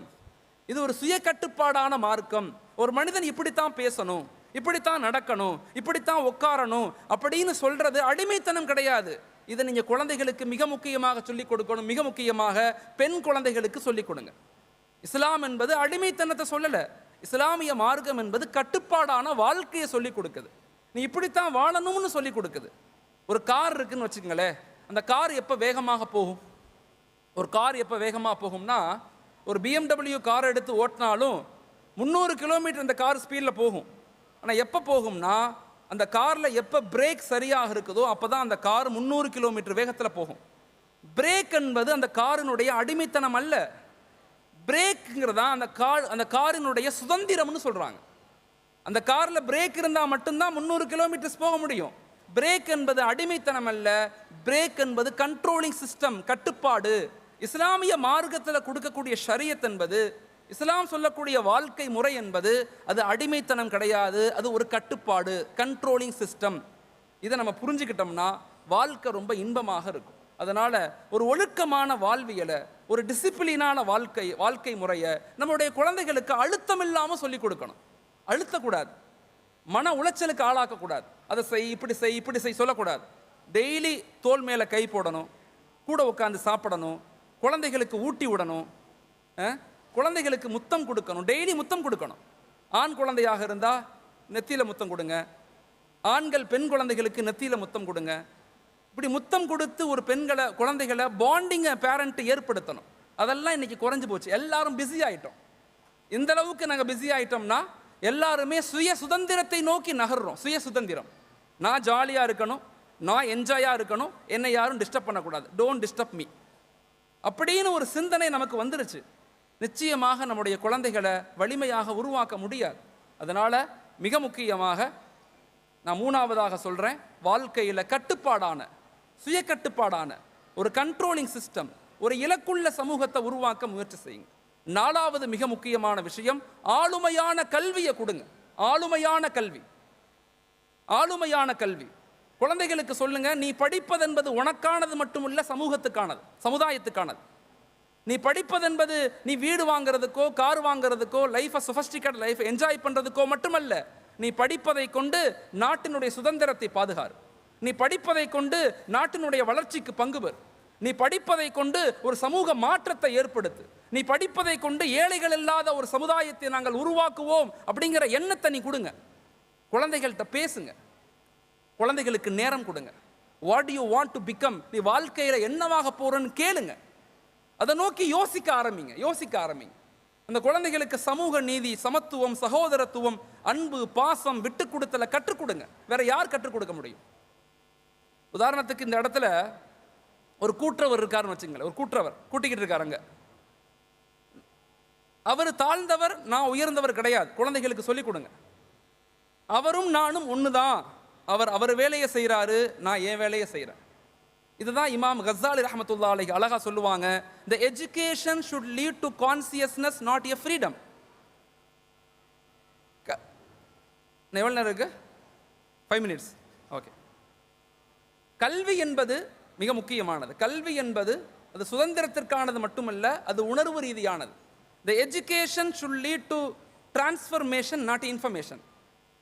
இது ஒரு சுய கட்டுப்பாடான மார்க்கம். ஒரு மனிதன் இப்படித்தான் பேசணும், இப்படித்தான் நடக்கணும், இப்படித்தான் உட்காரணும் அப்படின்னு சொல்றது அடிமைத்தனம் கிடையாது. இதை நீங்க குழந்தைகளுக்கு மிக முக்கியமாக சொல்லிக் கொடுக்கணும். மிக முக்கியமாக பெண் குழந்தைகளுக்கு சொல்லிக் கொடுங்க. இஸ்லாம் என்பது அடிமைத்தனத்தை சொல்லல. இஸ்லாமிய மார்க்கம் என்பது கட்டுப்பாடான வாழ்க்கையை சொல்லிக் கொடுக்குது. நீ இப்படித்தான் வாழணும்னு சொல்லிக் கொடுக்குது. ஒரு கார் இருக்குன்னு வச்சுக்கங்களேன், அந்த கார் எப்போ வேகமாக போகும்? ஒரு கார் எப்போ வேகமாக போகும்னா, ஒரு BMW கார் எடுத்து ஓட்டினாலும் 300 கிலோமீட்டர் அந்த கார் ஸ்பீடில் போகும். ஆனால் எப்போ போகும்னா, அந்த காரில் எப்போ பிரேக் சரியாக இருக்குதோ அப்போ தான் அந்த கார் 300 கிலோமீட்டர் வேகத்தில் போகும். பிரேக் என்பது அந்த காரினுடைய அடிமைத்தனம் அல்ல. பிரேக்குங்கிறதா அந்த காரினுடைய சுதந்திரம்னு சொல்கிறாங்க. அந்த காரில் பிரேக் இருந்தால் மட்டும்தான் 300 கிலோமீட்டர்ஸ் போக முடியும். பிரேக் என்பது அடிமைத்தனம் அல்ல, பிரேக் என்பது கண்ட்ரோலிங் சிஸ்டம், கட்டுப்பாடு. இஸ்லாமிய மார்க்கத்தில் கொடுக்கக்கூடிய ஷரியத் என்பது, இஸ்லாம் சொல்லக்கூடிய வாழ்க்கை முறை என்பது அது அடிமைத்தனம் கிடையாது, அது ஒரு கட்டுப்பாடு, கண்ட்ரோலிங் சிஸ்டம். இதை நம்ம புரிஞ்சுக்கிட்டோம்னா வாழ்க்கை ரொம்ப இன்பமாக இருக்கும். அதனால ஒரு ஒழுக்கமான வாழ்வியலை, ஒரு டிசிப்ளினான வாழ்க்கை முறையை நம்முடைய குழந்தைகளுக்கு அழுத்தம் இல்லாமல் சொல்லிக் கொடுக்கணும். அழுத்தக்கூடாது, மன உளைச்சலுக்கு ஆளாக்கக்கூடாது. அதை செய், இப்படி செய் சொல்லக்கூடாது. டெய்லி தோல் மேலே கை போடணும், கூட உட்காந்து சாப்பிடணும், குழந்தைகளுக்கு ஊட்டி விடணும், குழந்தைகளுக்கு முத்தம் கொடுக்கணும், டெய்லி முத்தம் கொடுக்கணும். ஆண் குழந்தையாக இருந்தால் நெத்தியில் முத்தம் கொடுங்க, ஆண்கள் பெண் குழந்தைகளுக்கு நெத்தியில் முத்தம் கொடுங்க. இப்படி முத்தம் கொடுத்து ஒரு குழந்தைகளை பாண்டிங்கை பேரண்ட் ஏற்படுத்தணும். அதெல்லாம் இன்னைக்கு குறைஞ்சு போச்சு. எல்லாரும் பிஸி ஆகிட்டோம். இந்த அளவுக்கு நாங்கள் பிஸி ஆகிட்டோம்னா எல்லாருமே சுய சுதந்திரத்தை நோக்கி நகர்றோம். சுய சுதந்திரம், நான் ஜாலியாக இருக்கணும், நான் என்ஜாயாக இருக்கணும், என்னை யாரும் டிஸ்டர்ப் பண்ணக்கூடாது, டோன்ட் டிஸ்டர்ப் மீ அப்படின்னு ஒரு சிந்தனை நமக்கு வந்துருச்சு. நிச்சயமாக நம்முடைய குழந்தைகளை வலிமையாக உருவாக்க முடியாது. அதனால் மிக முக்கியமாக நான் மூணாவதாக சொல்கிறேன், வாழ்க்கையில் கட்டுப்பாடான, சுய கட்டுப்பாடான ஒரு கண்ட்ரோலிங் சிஸ்டம், ஒரு இலக்குள்ள சமூகத்தை உருவாக்க முயற்சி செய்யுங்க. நாலாவது மிக முக்கியமான விஷயம், ஆளுமையான கல்வியை கொடுங்க. ஆளுமையான கல்வி, ஆளுமையான கல்வி. குழந்தைகளுக்கு சொல்லுங்க, நீ படிப்பது என்பது உனக்கானது மட்டுமல்ல, சமூகத்துக்கானது, சமுதாயத்துக்கானது. நீ படிப்பது என்பது நீ வீடு வாங்குறதுக்கோ, கார் வாங்குறதுக்கோ, லைஃபை சொஃபஸ்டிகேட் லைஃபை என்ஜாய் பண்ணுறதுக்கோ மட்டுமல்ல. நீ படிப்பதை கொண்டு நாட்டினுடைய சுதந்திரத்தை பாதுகாரு. நீ படிப்பதை கொண்டு நாட்டினுடைய வளர்ச்சிக்கு பங்கு பெறு. நீ படிப்பதை கொண்டு ஒரு சமூக மாற்றத்தை ஏற்படுத்து. நீ படிப்பதை கொண்டு ஏழைகள் இல்லாத ஒரு சமுதாயத்தை நாங்கள் உருவாக்குவோம் அப்படிங்கிற எண்ணத்தை நீ கொடுங்க. குழந்தைகள்கிட்ட பேசுங்க, குழந்தைகளுக்கு நேரம் கொடுங்க. What to you want to become, நீ வாழ்க்கையில் என்னவாக போறன்னு கேளுங்க. அதை நோக்கி யோசிக்க ஆரம்பிங்க. அந்த குழந்தைகளுக்கு சமூக நீதி, சமத்துவம், சகோதரத்துவம், அன்பு, பாசம், விட்டு கொடுத்தல கற்றுக் கொடுங்க. வேற யார் கற்றுக் கொடுக்க முடியும்? உதாரணத்துக்கு இந்த இடத்துல ஒரு கூற்றவர் இருக்காருன்னு வச்சுங்களேன். ஒரு கூற்றவர் கூட்டிக்கிட்டு இருக்காருங்க. அவர் தாழ்ந்தவர், நான் உயர்ந்தவர் கிடையாது. குழந்தைகளுக்கு சொல்லிக் கொடுங்க. அவரும் நானும் ஒண்ணுதான். அவர் வேலையை செய்கிறாரு, நான் என் வேலையை செய்கிறேன். இதுதான் இமாம் கஸ்ஸாலி ரஹ்மத்துல்லாஹி அலைஹி அழகா சொல்லுவாங்க, the education should lead to consciousness, not a freedom. எவ்வளவு நேரம் இருக்கு? 5 minutes. ஓகே. கல்வி என்பது மிக முக்கியமானது. கல்வி என்பது அது சுதந்திரத்திற்கானது மட்டுமல்ல, அது உணர்வு ரீதியானது. the education should lead to transformation, not information.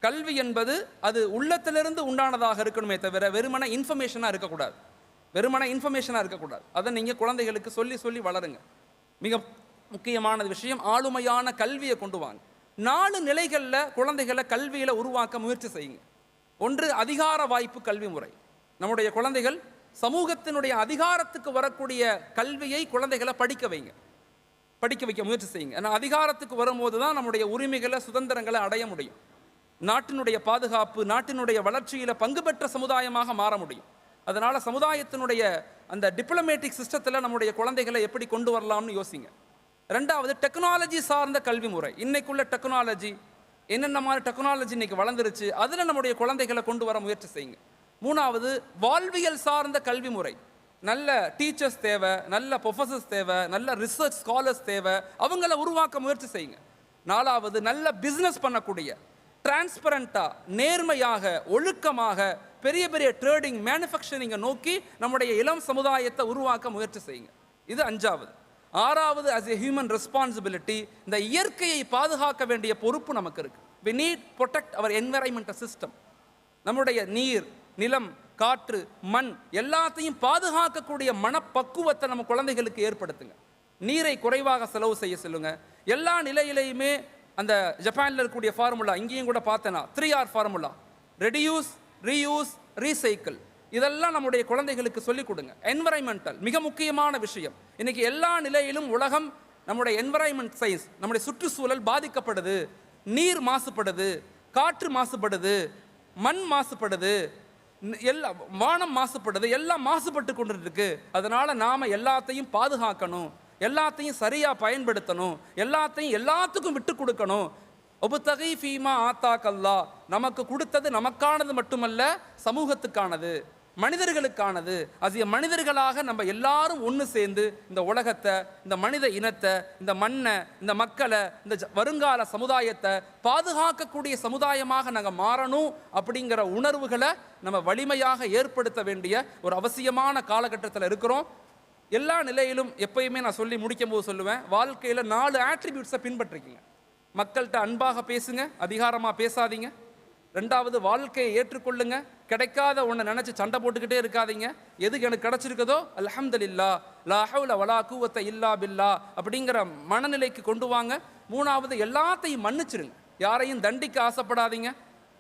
கல்வி என்பது அது உள்ளத்திலிருந்து உண்டானதாக இருக்கணுமே தவிர வெறுமன இன்ஃபர்மேஷனாக இருக்கக்கூடாது. அதை நீங்கள் குழந்தைகளுக்கு சொல்லி சொல்லி வளருங்க. மிக முக்கியமான விஷயம், ஆளுமையான கல்வியை கொண்டு வாங்க. 4 நிலைகளில் குழந்தைகளை கல்வியில் உருவாக்க முயற்சி செய்யுங்க. ஒன்று, அதிகார வாய்ப்பு கல்வி முறை. நம்முடைய குழந்தைகள் சமூகத்தினுடைய அதிகாரத்துக்கு வரக்கூடிய கல்வியை குழந்தைகளை படிக்க வைக்க முயற்சி செய்யுங்க. ஏன்னா அதிகாரத்துக்கு வரும்போது தான் நம்முடைய உரிமைகளை, சுதந்திரங்களை அடைய முடியும். நாட்டினுடைய பாதுகாப்பு, நாட்டினுடைய வளர்ச்சியில் பங்கு பெற்ற சமுதாயமாக மாற முடியும். அதனால் சமுதாயத்தினுடைய அந்த டிப்ளமேட்டிக் சிஸ்டத்தில் நம்முடைய குழந்தைகளை எப்படி கொண்டு வரலாம்னு யோசிங்க. 2வது, டெக்னாலஜி சார்ந்த கல்வி முறை. இன்னைக்குள்ள டெக்னாலஜி, என்னென்ன மாதிரி டெக்னாலஜி இன்னைக்கு வளர்ந்துருச்சு, அதில் நம்முடைய குழந்தைகளை கொண்டு வர முயற்சி செய்யுங்க. 3வது, வாழ்வியல் சார்ந்த கல்வி முறை. நல்ல டீச்சர்ஸ் தேவை, நல்ல ப்ரொஃபஸர்ஸ் தேவை, நல்ல ரிசர்ச் ஸ்காலர்ஸ் தேவை, அவங்கள உருவாக்க முயற்சி செய்யுங்க. 4வது, நல்ல பிஸ்னஸ் பண்ணக்கூடிய, டிரான்ஸ்பரண்டாக, நேர்மையாக, ஒழுக்கமாக பெரிய பெரிய ட்ரேடிங், மேனுஃபேக்சரிங்கை நோக்கி நம்முடைய இளம் சமுதாயத்தை உருவாக்க முயற்சி செய்யுங்க. இது 5வது. 6வது, as a human responsibility, இந்த இயற்கையை பாதுகாக்க வேண்டிய பொறுப்பு நமக்கு இருக்கு. we need protect our environmental system. நம்முடைய நீர், நிலம், காற்று, மண் எல்லாத்தையும் பாதுகாக்கக்கூடிய மனப்பக்குவத்தை நம்ம குழந்தைகளுக்கு ஏற்படுத்துங்க. நீரை குறைவாக செலவு செய்ய சொல்லுங்க. எல்லா நிலையிலையுமே அந்த ஜப்பானில் இருக்கக்கூடிய ஃபார்முலா, இங்கேயும் கூட பார்த்தேன்னா 3R formula, reduce, reuse, recycle, இதெல்லாம் நம்முடைய குழந்தைகளுக்கு சொல்லிக் கொடுங்க. என்விரான்மெண்டல் மிக முக்கியமான விஷயம். இன்னைக்கு எல்லா நிலையிலும் உலகம் நம்முடைய என்விரான்மெண்ட் சயின்ஸ், நம்முடைய சுற்றுச்சூழல் பாதிக்கப்படுது. நீர் மாசுபடுது, காற்று மாசுபடுது, மண் மாசுபடுது, வானம் மாசுபடுது, எல்லாம் மாசுபட்டு கொண்டு இருக்கு. அதனால நாம எல்லாத்தையும் பாதுகாக்கணும், எல்லாத்தையும் சரியா பயன்படுத்தணும், எல்லாத்துக்கும் விட்டு கொடுக்கணும். ஒபுத்தகை ஃபீமா ஆத்தாக்கல்லா, நமக்கு கொடுத்தது நமக்கானது மட்டுமல்ல, சமூகத்துக்கானது, மனிதர்களுக்கானது. அது மனிதர்களாக நம்ம எல்லாரும் ஒன்று சேர்ந்து இந்த உலகத்தை, இந்த மனித இனத்தை, இந்த மண்ணை, இந்த மக்களை, இந்த வருங்கால சமுதாயத்தை பாதுகாக்கக்கூடிய சமுதாயமாக நாங்கள் மாறணும் அப்படிங்கிற உணர்வுகளை நம்ம வலிமையாக ஏற்படுத்த வேண்டிய ஒரு அவசியமான காலகட்டத்தில் இருக்கிறோம். எல்லா நிலையிலும் எப்பயுமே நான் சொல்லி முடிக்கும் போது சொல்லுவேன், வாழ்க்கையில் 4 ஆட்ரிபியூட்ஸை பின்பற்றிக்கிங்க. மக்கள்கிட்ட அன்பாக பேசுங்க, அதிகாரமாக பேசாதீங்க. 2வது, வாழ்க்கையை ஏற்றுக்கொள்ளுங்க. கிடைக்காத ஒன்றை நினச்சி சண்டை போட்டுக்கிட்டே இருக்காதீங்க. எதுக்கு எனக்கு கிடைச்சிருக்கதோ அல்ஹம்துலில்லாஹ், லா ஹவ்ல வலா குவத்த இல்லா பில்லா அப்படிங்கிற மனநிலைக்கு கொண்டு வாங்க. 3வது, எல்லாத்தையும் மன்னிச்சிருங்க. யாரையும் தண்டிக்க ஆசைப்படாதீங்க,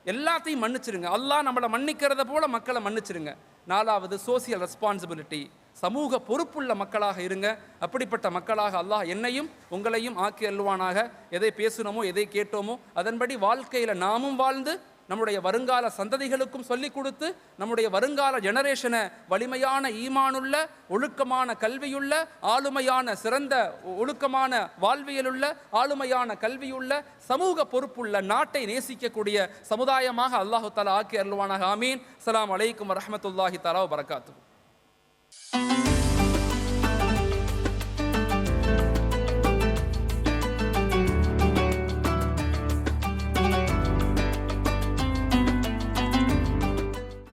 எல்லாத்தையும் மன்னிச்சிருங்க. அல்லாஹ் நம்மளை மன்னிக்கிறத போல மக்களை மன்னிச்சிருங்க. 4வது, சோசியல் ரெஸ்பான்சிபிலிட்டி, சமூக பொறுப்புள்ள மக்களாக இருங்க. அப்படிப்பட்ட மக்களாக அல்லாஹ் என்னையும் உங்களையும் ஆக்கி அல்வானாக. எதை பேசுனோமோ, எதை கேட்டோமோ அதன்படி வாழ்க்கையில் நாமும் வாழ்ந்து நம்முடைய வருங்கால சந்ததிகளுக்கும் சொல்லிக் கொடுத்து நம்முடைய வருங்கால ஜெனரேஷனை வலிமையான ஈமானுள்ள, ஒழுக்கமான கல்வியுள்ள, ஆளுமையான, சிறந்த ஒழுக்கமான வாழ்வியலுள்ள, ஆளுமையான கல்வியுள்ள, சமூக பொறுப்புள்ள, நாட்டை நேசிக்கக்கூடிய சமுதாயமாக அல்லாஹு தஆலா ஆக்கி அருள்வானாக. ஆமீன். அஸ்ஸலாமு அலைக்கும் வரஹ்மத்துல்லாஹி தஆலா வபரகாத்துஹு.